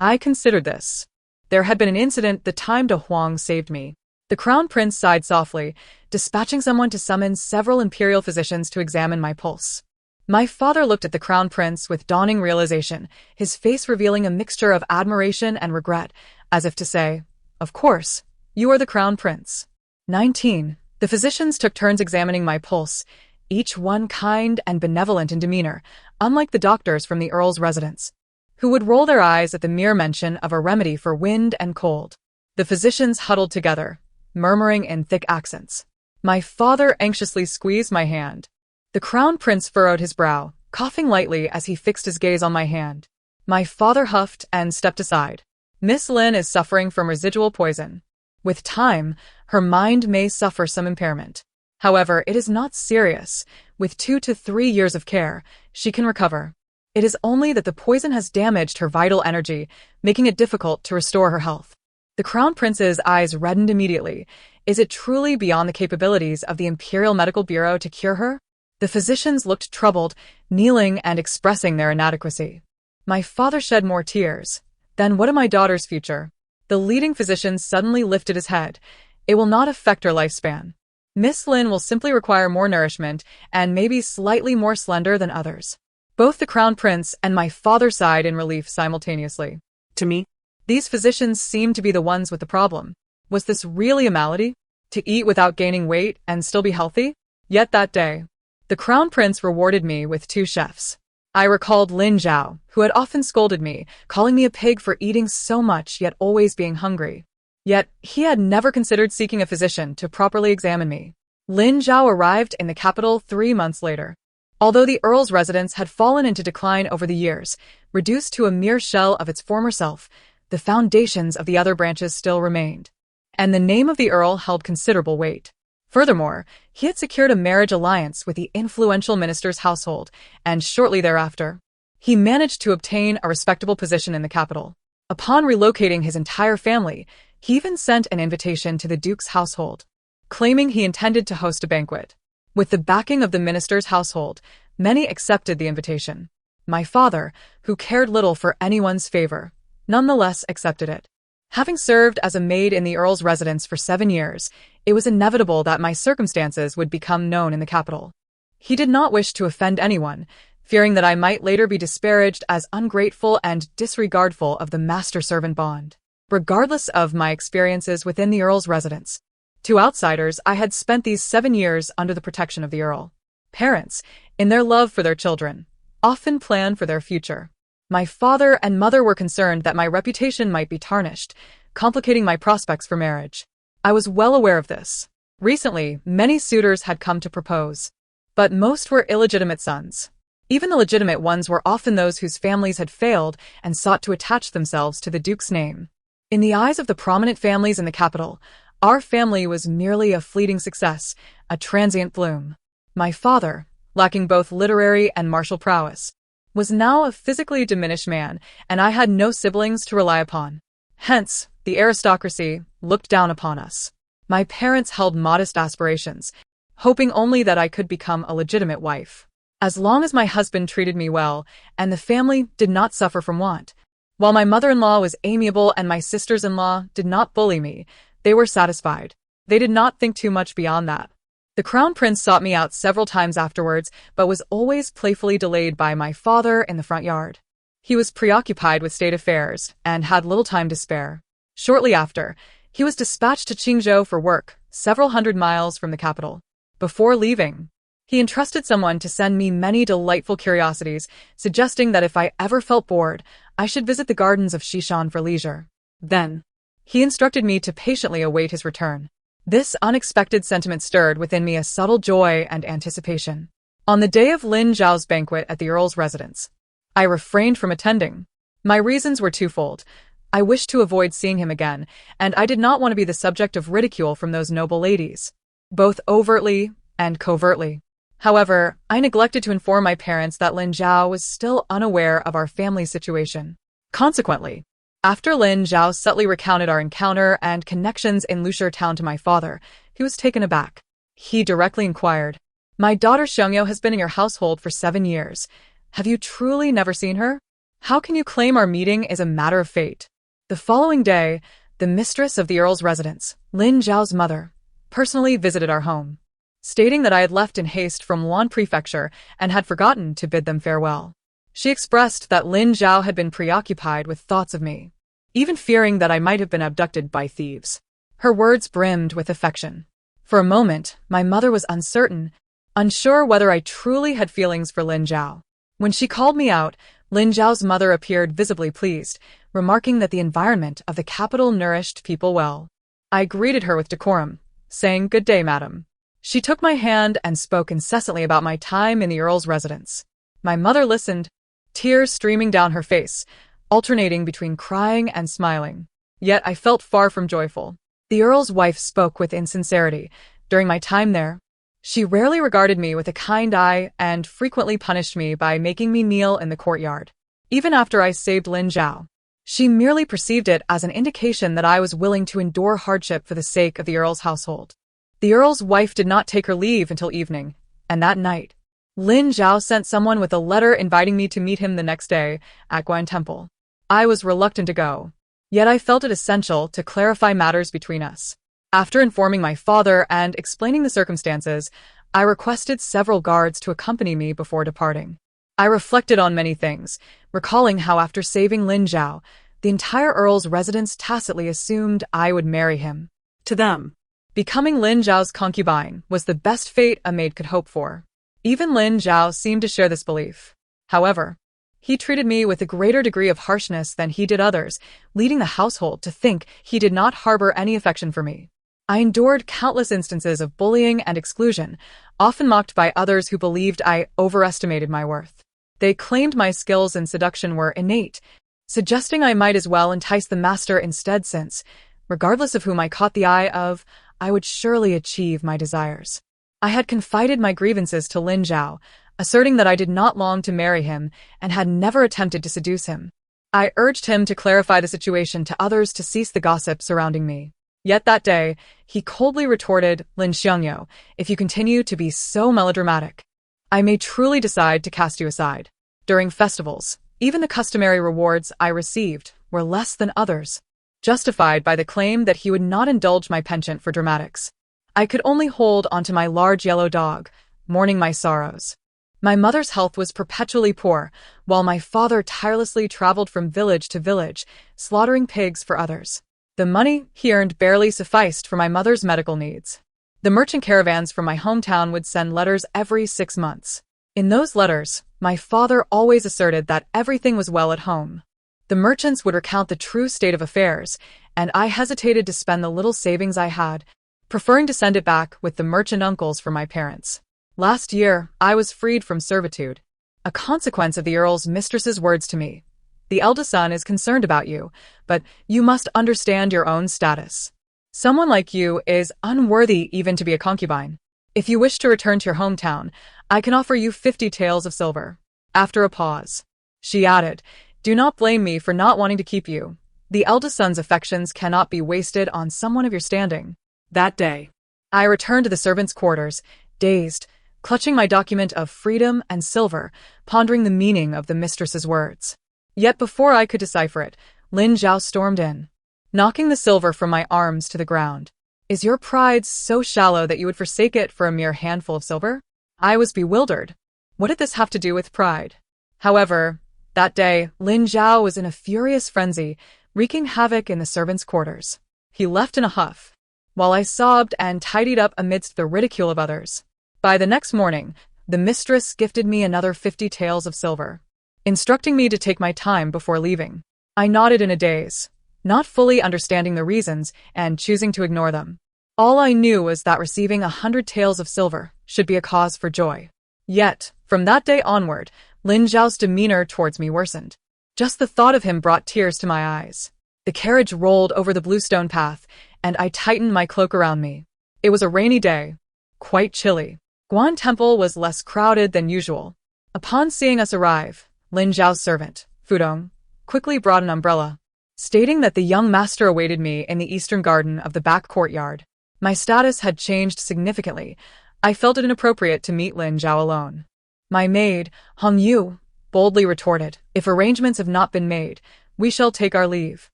I considered this. There had been an incident the time De Huang saved me. The crown prince sighed softly, dispatching someone to summon several imperial physicians to examine my pulse. My father looked at the crown prince with dawning realization, his face revealing a mixture of admiration and regret, as if to say, "Of course, you are the crown prince." 19. The physicians took turns examining my pulse, each one kind and benevolent in demeanor, unlike the doctors from the earl's residence, who would roll their eyes at the mere mention of a remedy for wind and cold. The physicians huddled together, murmuring in thick accents. My father anxiously squeezed my hand. The crown prince furrowed his brow, coughing lightly as he fixed his gaze on my hand. My father huffed and stepped aside. "Miss Lin is suffering from residual poison. With time, her mind may suffer some impairment. However, it is not serious. With 2 to 3 years of care, she can recover. It is only that the poison has damaged her vital energy, making it difficult to restore her health." The crown prince's eyes reddened immediately. Is it truly beyond the capabilities of the Imperial Medical Bureau to cure her? The physicians looked troubled, kneeling and expressing their inadequacy. My father shed more tears. "Then what of my daughter's future?" The leading physician suddenly lifted his head. "It will not affect her lifespan. Miss Lin will simply require more nourishment and may be slightly more slender than others." Both the crown prince and my father sighed in relief simultaneously. To me, These physicians seemed to be the ones with the problem. Was this really a malady? To eat without gaining weight and still be healthy? Yet that day, the crown prince rewarded me with 2 chefs. I recalled Lin Zhao, who had often scolded me, calling me a pig for eating so much yet always being hungry. Yet he had never considered seeking a physician to properly examine me. Lin Zhao arrived in the capital 3 months later. Although the earl's residence had fallen into decline over the years, reduced to a mere shell of its former self, the foundations of the other branches still remained, and the name of the earl held considerable weight. Furthermore, he had secured a marriage alliance with the influential minister's household, and shortly thereafter, he managed to obtain a respectable position in the capital. Upon relocating his entire family, he even sent an invitation to the duke's household, claiming he intended to host a banquet. With the backing of the minister's household, many accepted the invitation. My father, who cared little for anyone's favor, nonetheless accepted it. Having served as a maid in the earl's residence for 7 years, it was inevitable that my circumstances would become known in the capital. He did not wish to offend anyone, fearing that I might later be disparaged as ungrateful and disregardful of the master-servant bond. Regardless of my experiences within the Earl's residence, to outsiders, I had spent these 7 years under the protection of the Earl. Parents, in their love for their children, often plan for their future. My father and mother were concerned that my reputation might be tarnished, complicating my prospects for marriage. I was well aware of this. Recently, many suitors had come to propose, but most were illegitimate sons. Even the legitimate ones were often those whose families had failed and sought to attach themselves to the Duke's name. In the eyes of the prominent families in the capital, our family was merely a fleeting success, a transient bloom. My father, lacking both literary and martial prowess, was now a physically diminished man, and I had no siblings to rely upon. Hence, the aristocracy looked down upon us. My parents held modest aspirations, hoping only that I could become a legitimate wife. As long as my husband treated me well, and the family did not suffer from want, while my mother-in-law was amiable and my sisters-in-law did not bully me, they were satisfied. They did not think too much beyond that. The Crown Prince sought me out several times afterwards, but was always playfully delayed by my father in the front yard. He was preoccupied with state affairs and had little time to spare. Shortly after, he was dispatched to Qingzhou for work, several hundred miles from the capital. Before leaving, he entrusted someone to send me many delightful curiosities, suggesting that if I ever felt bored, I should visit the gardens of Xishan for leisure. Then, he instructed me to patiently await his return. This unexpected sentiment stirred within me a subtle joy and anticipation. On the day of Lin Zhao's banquet at the Earl's residence, I refrained from attending. My reasons were twofold. I wished to avoid seeing him again, and I did not want to be the subject of ridicule from those noble ladies, both overtly and covertly. However, I neglected to inform my parents that Lin Zhao was still unaware of our family's situation. Consequently, after Lin Zhao subtly recounted our encounter and connections in Lusher town to my father, he was taken aback. He directly inquired, "My daughter Xiangyou has been in your household for 7 years. Have you truly never seen her? How can you claim our meeting is a matter of fate?" The following day, the mistress of the Earl's residence, Lin Zhao's mother, personally visited our home, stating that I had left in haste from Luan Prefecture and had forgotten to bid them farewell. She expressed that Lin Zhao had been preoccupied with thoughts of me, even fearing that I might have been abducted by thieves. Her words brimmed with affection. For a moment, my mother was uncertain, unsure whether I truly had feelings for Lin Zhao. When she called me out, Lin Zhao's mother appeared visibly pleased, remarking that the environment of the capital nourished people well. I greeted her with decorum, saying, "Good day, madam." She took my hand and spoke incessantly about my time in the Earl's residence. My mother listened, tears streaming down her face, alternating between crying and smiling. Yet I felt far from joyful. The Earl's wife spoke with insincerity. During my time there, she rarely regarded me with a kind eye and frequently punished me by making me kneel in the courtyard. Even after I saved Lin Zhao, she merely perceived it as an indication that I was willing to endure hardship for the sake of the Earl's household. The Earl's wife did not take her leave until evening, and that night, Lin Zhao sent someone with a letter inviting me to meet him the next day at Guan Temple. I was reluctant to go, yet I felt it essential to clarify matters between us. After informing my father and explaining the circumstances, I requested several guards to accompany me before departing. I reflected on many things, recalling how after saving Lin Zhao, the entire Earl's residence tacitly assumed I would marry him. To them, becoming Lin Zhao's concubine was the best fate a maid could hope for. Even Lin Zhao seemed to share this belief. However, he treated me with a greater degree of harshness than he did others, leading the household to think he did not harbor any affection for me. I endured countless instances of bullying and exclusion, often mocked by others who believed I overestimated my worth. They claimed my skills in seduction were innate, suggesting I might as well entice the master instead since, regardless of whom I caught the eye of, I would surely achieve my desires. I had confided my grievances to Lin Zhao, asserting that I did not long to marry him and had never attempted to seduce him. I urged him to clarify the situation to others to cease the gossip surrounding me. Yet that day, he coldly retorted, "Lin Xiangyou, if you continue to be so melodramatic, I may truly decide to cast you aside." During festivals, even the customary rewards I received were less than others, justified by the claim that he would not indulge my penchant for dramatics. I could only hold onto my large yellow dog, mourning my sorrows. My mother's health was perpetually poor, while my father tirelessly traveled from village to village, slaughtering pigs for others. The money he earned barely sufficed for my mother's medical needs. The merchant caravans from my hometown would send letters every 6 months. In those letters, my father always asserted that everything was well at home. The merchants would recount the true state of affairs, and I hesitated to spend the little savings I had, preferring to send it back with the merchant uncles for my parents. Last year, I was freed from servitude, a consequence of the Earl's mistress's words to me. The eldest son is concerned about you, but you must understand your own status. Someone like you is unworthy even to be a concubine. If you wish to return to your hometown, I can offer you 50 taels of silver. After a pause, she added, do not blame me for not wanting to keep you. The eldest son's affections cannot be wasted on someone of your standing. That day, I returned to the servants' quarters, dazed, clutching my document of freedom and silver, pondering the meaning of the mistress's words. Yet before I could decipher it, Lin Zhao stormed in, knocking the silver from my arms to the ground. Is your pride so shallow that you would forsake it for a mere handful of silver? I was bewildered. What did this have to do with pride? However, that day, Lin Zhao was in a furious frenzy, wreaking havoc in the servants' quarters. He left in a huff, while I sobbed and tidied up amidst the ridicule of others. By the next morning, the mistress gifted me another 50 taels of silver, instructing me to take my time before leaving. I nodded in a daze, not fully understanding the reasons and choosing to ignore them. All I knew was that receiving 100 taels of silver should be a cause for joy. Yet, from that day onward, Lin Zhao's demeanor towards me worsened. Just the thought of him brought tears to my eyes. The carriage rolled over the bluestone path, and I tightened my cloak around me. It was a rainy day, quite chilly. Guan Temple was less crowded than usual. Upon seeing us arrive, Lin Zhao's servant, Fudong, quickly brought an umbrella, stating that the young master awaited me in the eastern garden of the back courtyard. My status had changed significantly. I felt it inappropriate to meet Lin Zhao alone. My maid, Hong Yu, boldly retorted, if arrangements have not been made, we shall take our leave.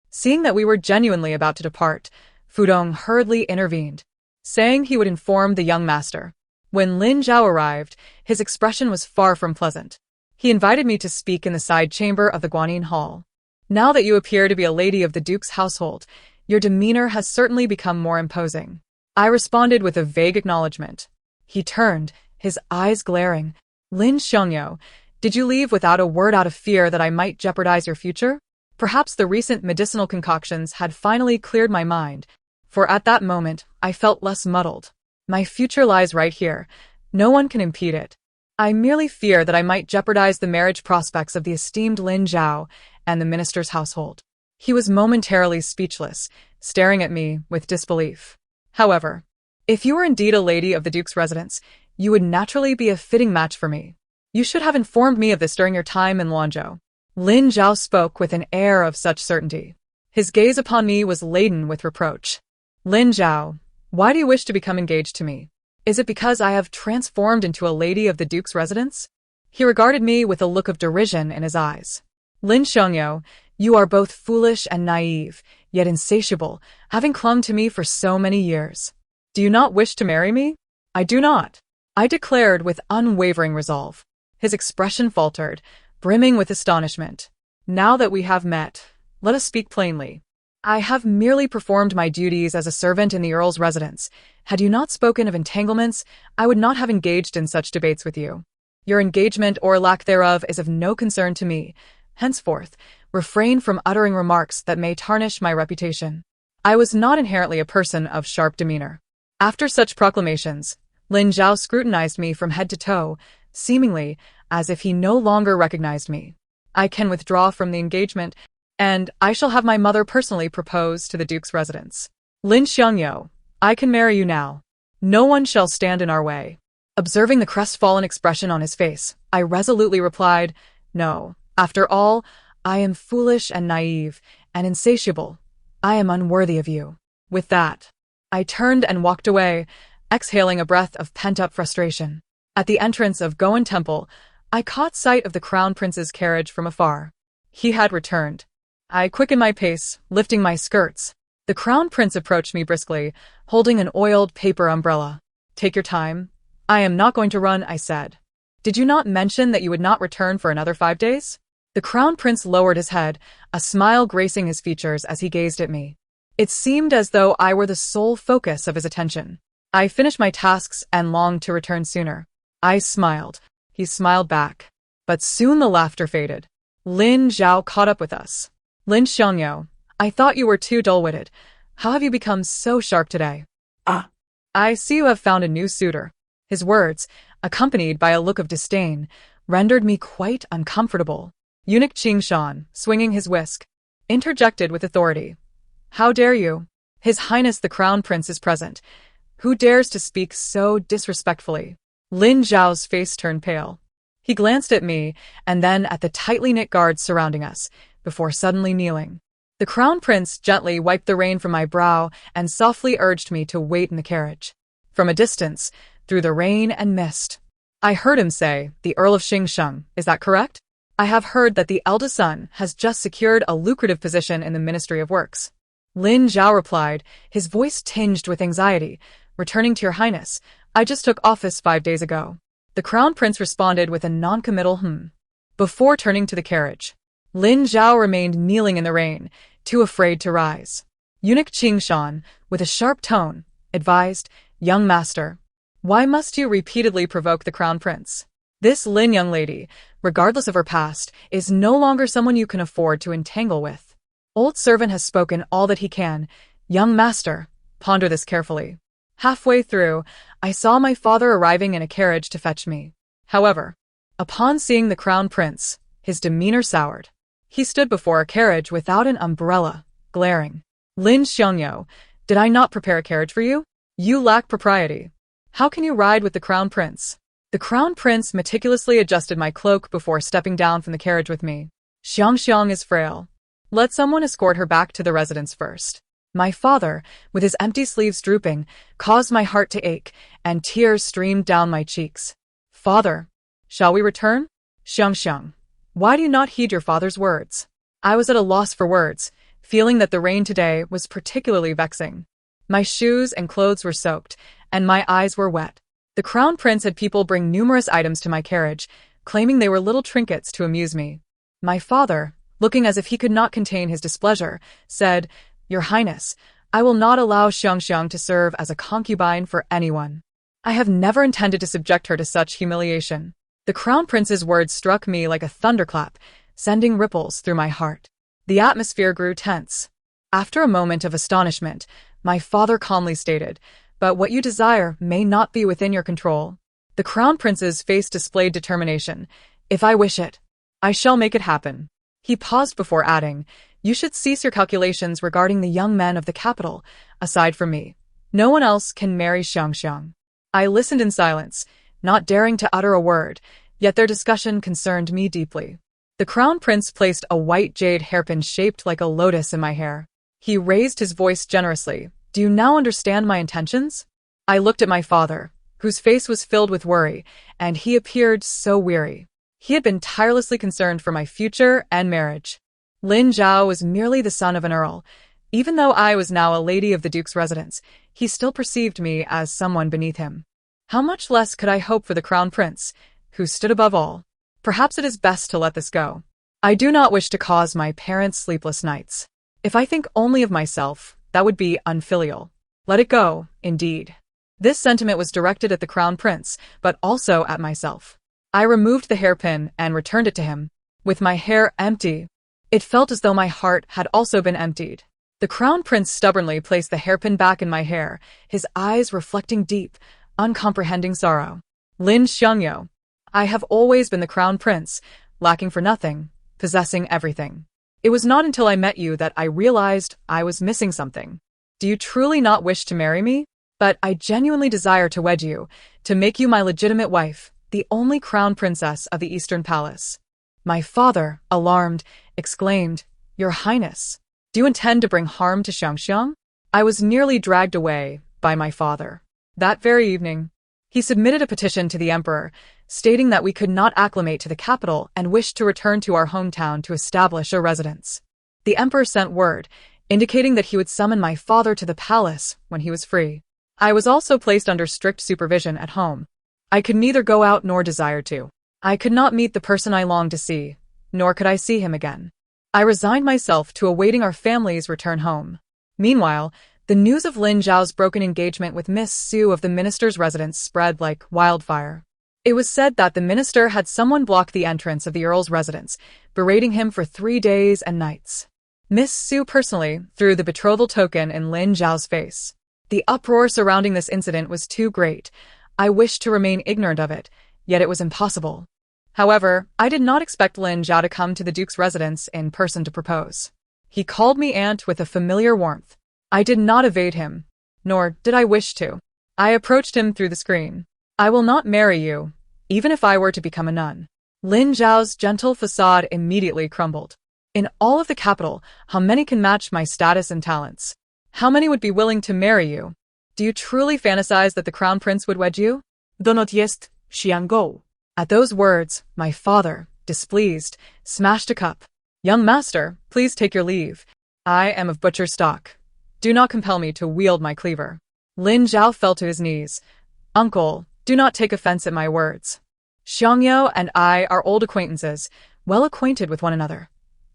Seeing that we were genuinely about to depart, Fudong hurriedly intervened, saying he would inform the young master. When Lin Zhao arrived, his expression was far from pleasant. He invited me to speak in the side chamber of the Guanyin Hall. Now that you appear to be a lady of the Duke's household, your demeanor has certainly become more imposing. I responded with a vague acknowledgement. He turned, his eyes glaring. Lin Xiongyo, did you leave without a word out of fear that I might jeopardize your future? Perhaps the recent medicinal concoctions had finally cleared my mind, for at that moment I felt less muddled. My future lies right here. No one can impede it. I merely fear that I might jeopardize the marriage prospects of the esteemed Lin Zhao and the minister's household. He was momentarily speechless, staring at me with disbelief. However, if you were indeed a lady of the Duke's residence, you would naturally be a fitting match for me. You should have informed me of this during your time in Luanzhou. Lin Zhao spoke with an air of such certainty. His gaze upon me was laden with reproach. Lin Zhao, why do you wish to become engaged to me? Is it because I have transformed into a lady of the Duke's residence? He regarded me with a look of derision in his eyes. Lin Xiongyo, you are both foolish and naive, yet insatiable, having clung to me for so many years. Do you not wish to marry me? I do not, I declared with unwavering resolve. His expression faltered, brimming with astonishment. Now that we have met, let us speak plainly. I have merely performed my duties as a servant in the Earl's residence. Had you not spoken of entanglements, I would not have engaged in such debates with you. Your engagement or lack thereof is of no concern to me. Henceforth, refrain from uttering remarks that may tarnish my reputation. I was not inherently a person of sharp demeanor. After such proclamations, Lin Zhao scrutinized me from head to toe, seemingly as if he no longer recognized me. I can withdraw from the engagement, and I shall have my mother personally propose to the Duke's residence. Lin Xiongyo, I can marry you now. No one shall stand in our way. Observing the crestfallen expression on his face, I resolutely replied, no. After all, I am foolish and naive, and insatiable. I am unworthy of you. With that, I turned and walked away, exhaling a breath of pent-up frustration. At the entrance of Goan Temple, I caught sight of the Crown Prince's carriage from afar. He had returned. I quickened my pace, lifting my skirts. The Crown Prince approached me briskly, holding an oiled paper umbrella. Take your time. I am not going to run, I said. Did you not mention that you would not return for another 5 days? The crown prince lowered his head, a smile gracing his features as he gazed at me. It seemed as though I were the sole focus of his attention. I finished my tasks and longed to return sooner. I smiled. He smiled back. But soon the laughter faded. Lin Zhao caught up with us. Lin Xiangyou, I thought you were too dull-witted. How have you become so sharp today? I see you have found a new suitor. His words, accompanied by a look of disdain, rendered me quite uncomfortable. Eunuch Qingshan, swinging his whisk, interjected with authority. How dare you? His Highness the Crown Prince is present. Who dares to speak so disrespectfully? Lin Zhao's face turned pale. He glanced at me and then at the tightly knit guards surrounding us, before suddenly kneeling. The Crown Prince gently wiped the rain from my brow and softly urged me to wait in the carriage. From a distance, through the rain and mist, I heard him say, the Earl of Xingsheng, is that correct? I have heard that the eldest son has just secured a lucrative position in the Ministry of Works. Lin Zhao replied, his voice tinged with anxiety. Returning to your highness, I just took office 5 days ago. The Crown Prince responded with a non-committal before turning to the carriage. Lin Zhao remained kneeling in the rain, too afraid to rise. Eunuch Qingshan, with a sharp tone, advised, young master, why must you repeatedly provoke the Crown Prince? This Lin young lady, regardless of her past, is no longer someone you can afford to entangle with. Old servant has spoken all that he can. Young master, ponder this carefully. Halfway through, I saw my father arriving in a carriage to fetch me. However, upon seeing the Crown Prince, his demeanor soured. He stood before a carriage without an umbrella, glaring. Lin Xiangyou, did I not prepare a carriage for you? You lack propriety. How can you ride with the Crown Prince? The Crown Prince meticulously adjusted my cloak before stepping down from the carriage with me. Xiangxiang is frail. Let someone escort her back to the residence first. My father, with his empty sleeves drooping, caused my heart to ache, and tears streamed down my cheeks. Father, shall we return? Xiangxiang, why do you not heed your father's words? I was at a loss for words, feeling that the rain today was particularly vexing. My shoes and clothes were soaked, and my eyes were wet. The Crown Prince had people bring numerous items to my carriage, claiming they were little trinkets to amuse me. My father, looking as if he could not contain his displeasure, said, Your Highness, I will not allow Xiangxiang to serve as a concubine for anyone. I have never intended to subject her to such humiliation. The Crown Prince's words struck me like a thunderclap, sending ripples through my heart. The atmosphere grew tense. After a moment of astonishment, my father calmly stated, But what you desire may not be within your control. The Crown Prince's face displayed determination. If I wish it, I shall make it happen. He paused before adding, You should cease your calculations regarding the young men of the capital. Aside from me, no one else can marry Xiangxiang. I listened in silence, not daring to utter a word, yet their discussion concerned me deeply. The Crown Prince placed a white jade hairpin shaped like a lotus in my hair. He raised his voice generously. Do you now understand my intentions? I looked at my father, whose face was filled with worry, and he appeared so weary. He had been tirelessly concerned for my future and marriage. Lin Zhao was merely the son of an earl. Even though I was now a lady of the Duke's residence, he still perceived me as someone beneath him. How much less could I hope for the Crown Prince, who stood above all? Perhaps it is best to let this go. I do not wish to cause my parents sleepless nights. If I think only of myself, that would be unfilial. Let it go, indeed. This sentiment was directed at the Crown Prince, but also at myself. I removed the hairpin and returned it to him. With my hair empty, it felt as though my heart had also been emptied. The Crown Prince stubbornly placed the hairpin back in my hair, his eyes reflecting deep, uncomprehending sorrow. Lin Xiangyou, I have always been the Crown Prince, lacking for nothing, possessing everything. It was not until I met you that I realized I was missing something. Do you truly not wish to marry me? But I genuinely desire to wed you, to make you my legitimate wife, the only crown princess of the Eastern Palace. My father, alarmed, exclaimed, Your Highness, do you intend to bring harm to Xiangxiang? I was nearly dragged away by my father. That very evening, he submitted a petition to the emperor, stating that we could not acclimate to the capital and wished to return to our hometown to establish a residence. The emperor sent word, indicating that he would summon my father to the palace when he was free. I was also placed under strict supervision at home. I could neither go out nor desire to. I could not meet the person I longed to see, nor could I see him again. I resigned myself to awaiting our family's return home. Meanwhile, the news of Lin Zhao's broken engagement with Miss Su of the minister's residence spread like wildfire. It was said that the minister had someone block the entrance of the earl's residence, berating him for 3 days and nights. Miss Su personally threw the betrothal token in Lin Zhao's face. The uproar surrounding this incident was too great. I wished to remain ignorant of it, yet it was impossible. However, I did not expect Lin Zhao to come to the Duke's residence in person to propose. He called me aunt with a familiar warmth. I did not evade him, nor did I wish to. I approached him through the screen. I will not marry you, even if I were to become a nun. Lin Zhao's gentle facade immediately crumbled. In all of the capital, how many can match my status and talents? How many would be willing to marry you? Do you truly fantasize that the crown prince would wed you? Do not jest, Xiangou. At those words, my father, displeased, smashed a cup. Young master, please take your leave. I am of butcher stock. Do not compel me to wield my cleaver. Lin Zhao fell to his knees. Uncle, do not take offense at my words. Xiangyou and I are old acquaintances, well acquainted with one another.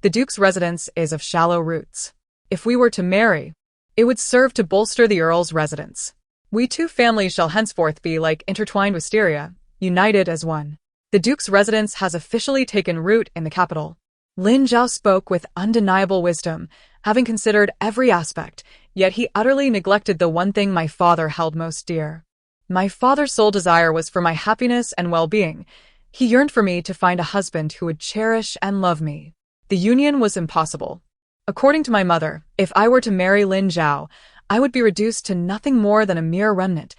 The Duke's residence is of shallow roots. If we were to marry, it would serve to bolster the Earl's residence. We two families shall henceforth be like intertwined wisteria, united as one. The Duke's residence has officially taken root in the capital. Lin Zhao spoke with undeniable wisdom, having considered every aspect, yet he utterly neglected the one thing my father held most dear. My father's sole desire was for my happiness and well-being. He yearned for me to find a husband who would cherish and love me. The union was impossible. According to my mother, if I were to marry Lin Zhao, I would be reduced to nothing more than a mere remnant,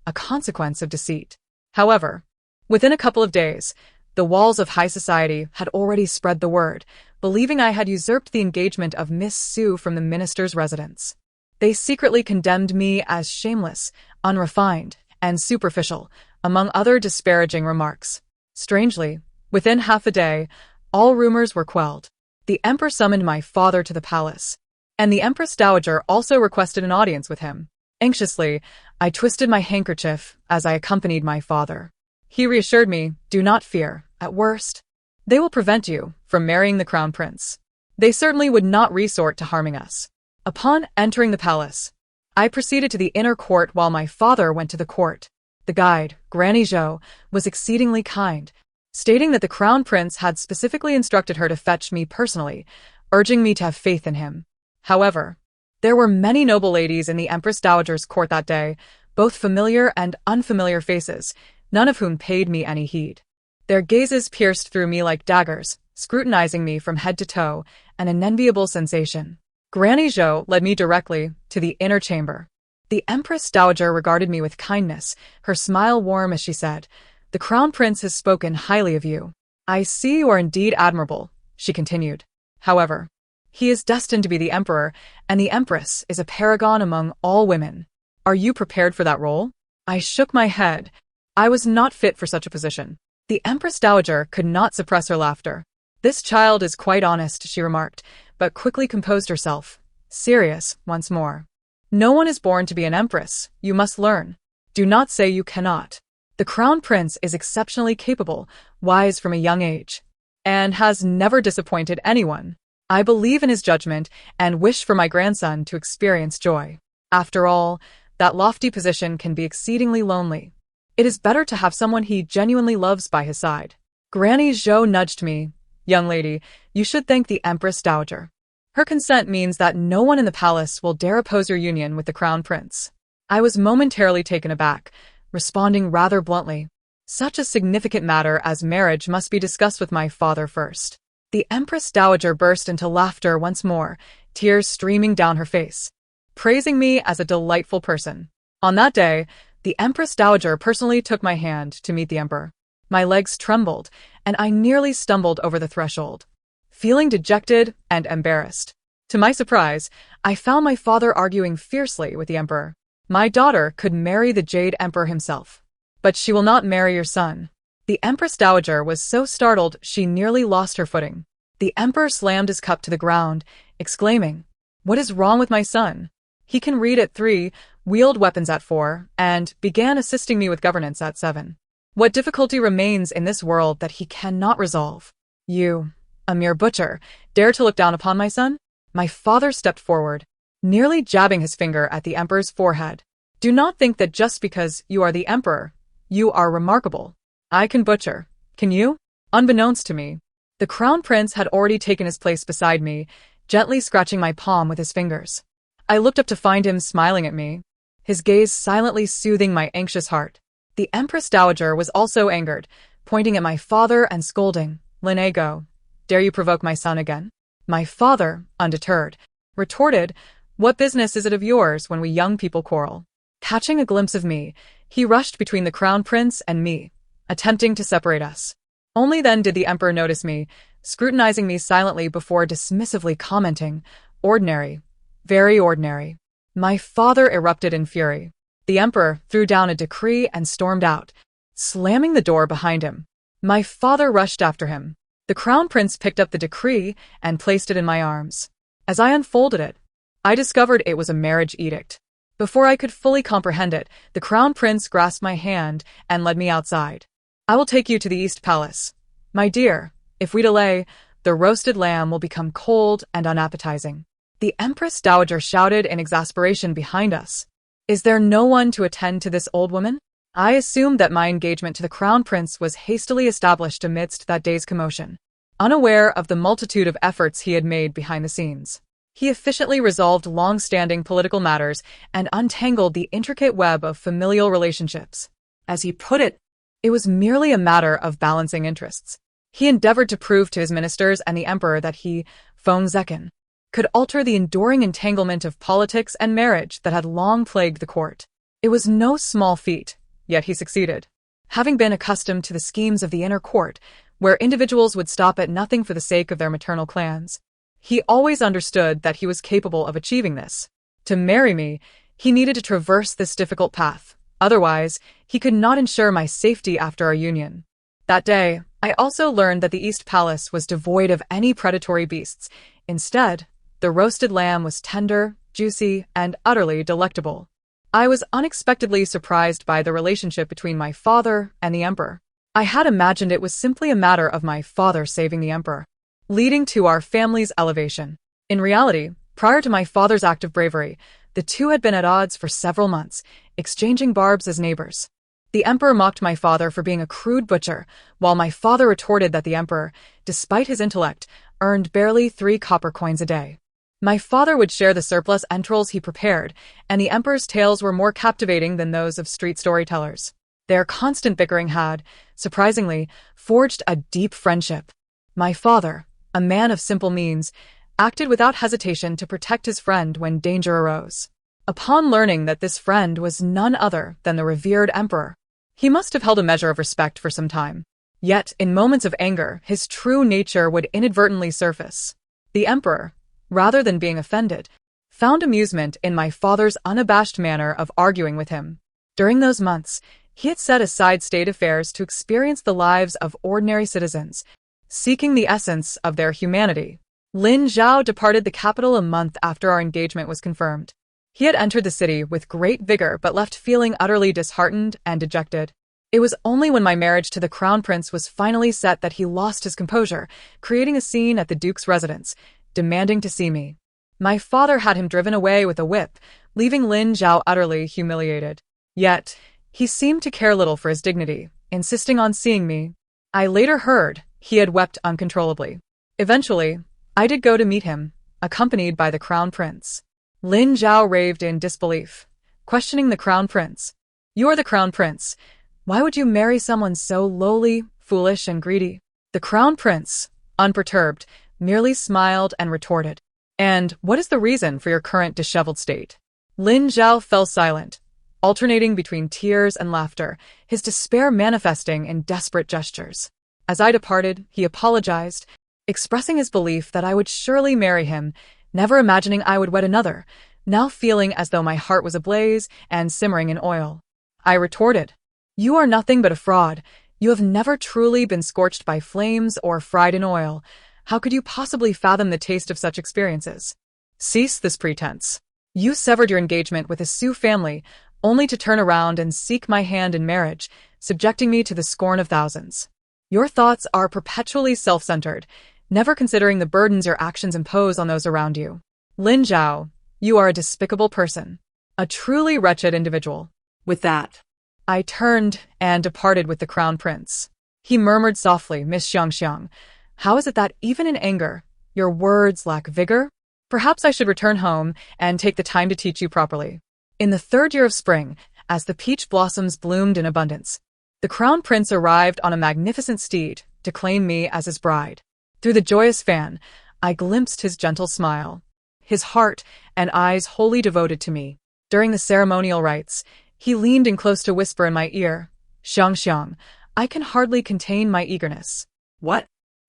a consequence of deceit. However, within a couple of days, the walls of high society had already spread the word, believing I had usurped the engagement of Miss Su from the minister's residence. They secretly condemned me as shameless, unrefined, and superficial, among other disparaging remarks. Strangely, within half a day, all rumors were quelled. The emperor summoned my father to the palace, and the empress dowager also requested an audience with him. Anxiously, I twisted my handkerchief as I accompanied my father. He reassured me, do not fear, at worst, they will prevent you from marrying the crown prince. They certainly would not resort to harming us. Upon entering the palace, I proceeded to the inner court while my father went to the court. The guide, Granny Zhou, was exceedingly kind, stating that the crown prince had specifically instructed her to fetch me personally, urging me to have faith in him. However, there were many noble ladies in the Empress Dowager's court that day, both familiar and unfamiliar faces, none of whom paid me any heed. Their gazes pierced through me like daggers, scrutinizing me from head to toe, an unenviable sensation. Granny Zhou led me directly to the inner chamber. The Empress Dowager regarded me with kindness, her smile warm as she said, "The Crown Prince has spoken highly of you. I see you are indeed admirable," she continued. "However, he is destined to be the Emperor, and the Empress is a paragon among all women. Are you prepared for that role?" I shook my head. I was not fit for such a position. The Empress Dowager could not suppress her laughter. "This child is quite honest," she remarked, but quickly composed herself, serious once more. "No one is born to be an empress. You must learn. Do not say you cannot. The Crown Prince is exceptionally capable, wise from a young age, and has never disappointed anyone. I believe in his judgment and wish for my grandson to experience joy. After all, that lofty position can be exceedingly lonely. It is better to have someone he genuinely loves by his side." Granny Zhou nudged me. "Young lady, you should thank the Empress Dowager. Her consent means that no one in the palace will dare oppose your union with the Crown Prince." I was momentarily taken aback, responding rather bluntly. Such a significant matter as marriage must be discussed with my father first. The Empress Dowager burst into laughter once more, tears streaming down her face, praising me as a delightful person. On that day, the Empress Dowager personally took my hand to meet the Emperor. My legs trembled, and I nearly stumbled over the threshold, feeling dejected and embarrassed. To my surprise, I found my father arguing fiercely with the Emperor. "My daughter could marry the Jade Emperor himself, but she will not marry your son." The Empress Dowager was so startled she nearly lost her footing. The Emperor slammed his cup to the ground, exclaiming, "What is wrong with my son? He can read at 3, wield weapons at 4, and began assisting me with governance at 7. What difficulty remains in this world that he cannot resolve? You, a mere butcher, dare to look down upon my son? My father stepped forward, nearly jabbing his finger at the emperor's forehead. Do not think that just because you are the emperor, you are remarkable. I can butcher. Can you? Unbeknownst to me, the crown prince had already taken his place beside me, gently scratching my palm with his fingers. I looked up to find him smiling at me, his gaze silently soothing my anxious heart. The Empress Dowager was also angered, pointing at my father and scolding, "Linego, dare you provoke my son again?" My father, undeterred, retorted, "What business is it of yours when we young people quarrel?" Catching a glimpse of me, he rushed between the crown prince and me, attempting to separate us. Only then did the emperor notice me, scrutinizing me silently before dismissively commenting, "Ordinary. Very ordinary." My father erupted in fury. The emperor threw down a decree and stormed out, slamming the door behind him. My father rushed after him. The crown prince picked up the decree and placed it in my arms. As I unfolded it, I discovered it was a marriage edict. Before I could fully comprehend it, the crown prince grasped my hand and led me outside. "I will take you to the East Palace. My dear, if we delay, the roasted lamb will become cold and unappetizing." The Empress Dowager shouted in exasperation behind us. "Is there no one to attend to this old woman?" I assumed that my engagement to the crown prince was hastily established amidst that day's commotion, unaware of the multitude of efforts he had made behind the scenes. He efficiently resolved long-standing political matters and untangled the intricate web of familial relationships. As he put it, it was merely a matter of balancing interests. He endeavored to prove to his ministers and the emperor that he, von Zecken, could alter the enduring entanglement of politics and marriage that had long plagued the court. It was no small feat, yet he succeeded. Having been accustomed to the schemes of the inner court, where individuals would stop at nothing for the sake of their maternal clans, he always understood that he was capable of achieving this. To marry me, he needed to traverse this difficult path. Otherwise, he could not ensure my safety after our union. That day, I also learned that the East Palace was devoid of any predatory beasts. Instead, the roasted lamb was tender, juicy, and utterly delectable. I was unexpectedly surprised by the relationship between my father and the emperor. I had imagined it was simply a matter of my father saving the emperor, leading to our family's elevation. In reality, prior to my father's act of bravery, the two had been at odds for several months, exchanging barbs as neighbors. The emperor mocked my father for being a crude butcher, while my father retorted that the emperor, despite his intellect, earned barely 3 copper coins a day. My father would share the surplus entrails he prepared, and the emperor's tales were more captivating than those of street storytellers. Their constant bickering had, surprisingly, forged a deep friendship. My father, a man of simple means, acted without hesitation to protect his friend when danger arose. Upon learning that this friend was none other than the revered emperor, he must have held a measure of respect for some time. Yet, in moments of anger, his true nature would inadvertently surface. The emperor, rather than being offended, found amusement in my father's unabashed manner of arguing with him. During those months, he had set aside state affairs to experience the lives of ordinary citizens, seeking the essence of their humanity. Lin Zhao departed the capital a month after our engagement was confirmed. He had entered the city with great vigor but left feeling utterly disheartened and dejected. It was only when my marriage to the crown prince was finally set that he lost his composure, creating a scene at the duke's residence, demanding to see me. My father had him driven away with a whip, leaving Lin Zhao utterly humiliated. Yet, he seemed to care little for his dignity, insisting on seeing me. I later heard he had wept uncontrollably. Eventually, I did go to meet him, accompanied by the crown prince. Lin Zhao raved in disbelief, questioning the crown prince. "You are the crown prince. Why would you marry someone so lowly, foolish, and greedy?" The crown prince, unperturbed, merely smiled and retorted, "And what is the reason for your current disheveled state?" Lin Zhao fell silent, alternating between tears and laughter, his despair manifesting in desperate gestures. As I departed, he apologized, expressing his belief that I would surely marry him, never imagining I would wed another, now feeling as though my heart was ablaze and simmering in oil. I retorted, "You are nothing but a fraud. You have never truly been scorched by flames or fried in oil. How could you possibly fathom the taste of such experiences? Cease this pretense. You severed your engagement with a Sioux family, only to turn around and seek my hand in marriage, subjecting me to the scorn of thousands. Your thoughts are perpetually self-centered, never considering the burdens your actions impose on those around you. Lin Zhao, you are a despicable person. A truly wretched individual. With that, I turned and departed with the crown prince. He murmured softly, Miss Xiangxiang, how is it that even in anger, your words lack vigor? Perhaps I should return home and take the time to teach you properly. In the 3rd year of spring, as the peach blossoms bloomed in abundance, the crown prince arrived on a magnificent steed to claim me as his bride. Through the joyous fan, I glimpsed his gentle smile, his heart and eyes wholly devoted to me. During the ceremonial rites, he leaned in close to whisper in my ear, Xiangxiang, I can hardly contain my eagerness. what?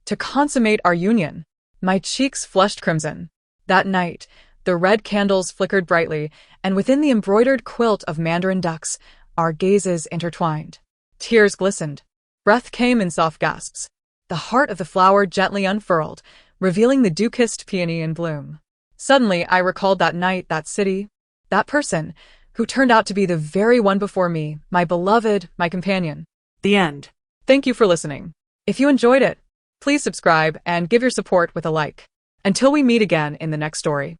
To consummate our union. My cheeks flushed crimson. That night, the red candles flickered brightly, and within the embroidered quilt of mandarin ducks, our gazes intertwined. Tears glistened. Breath came in soft gasps. The heart of the flower gently unfurled, revealing the dew-kissed peony in bloom. Suddenly, I recalled that night, that city, that person, who turned out to be the very one before me, my beloved, my companion. The end. Thank you for listening. If you enjoyed it, please subscribe and give your support with a like. Until we meet again in the next story.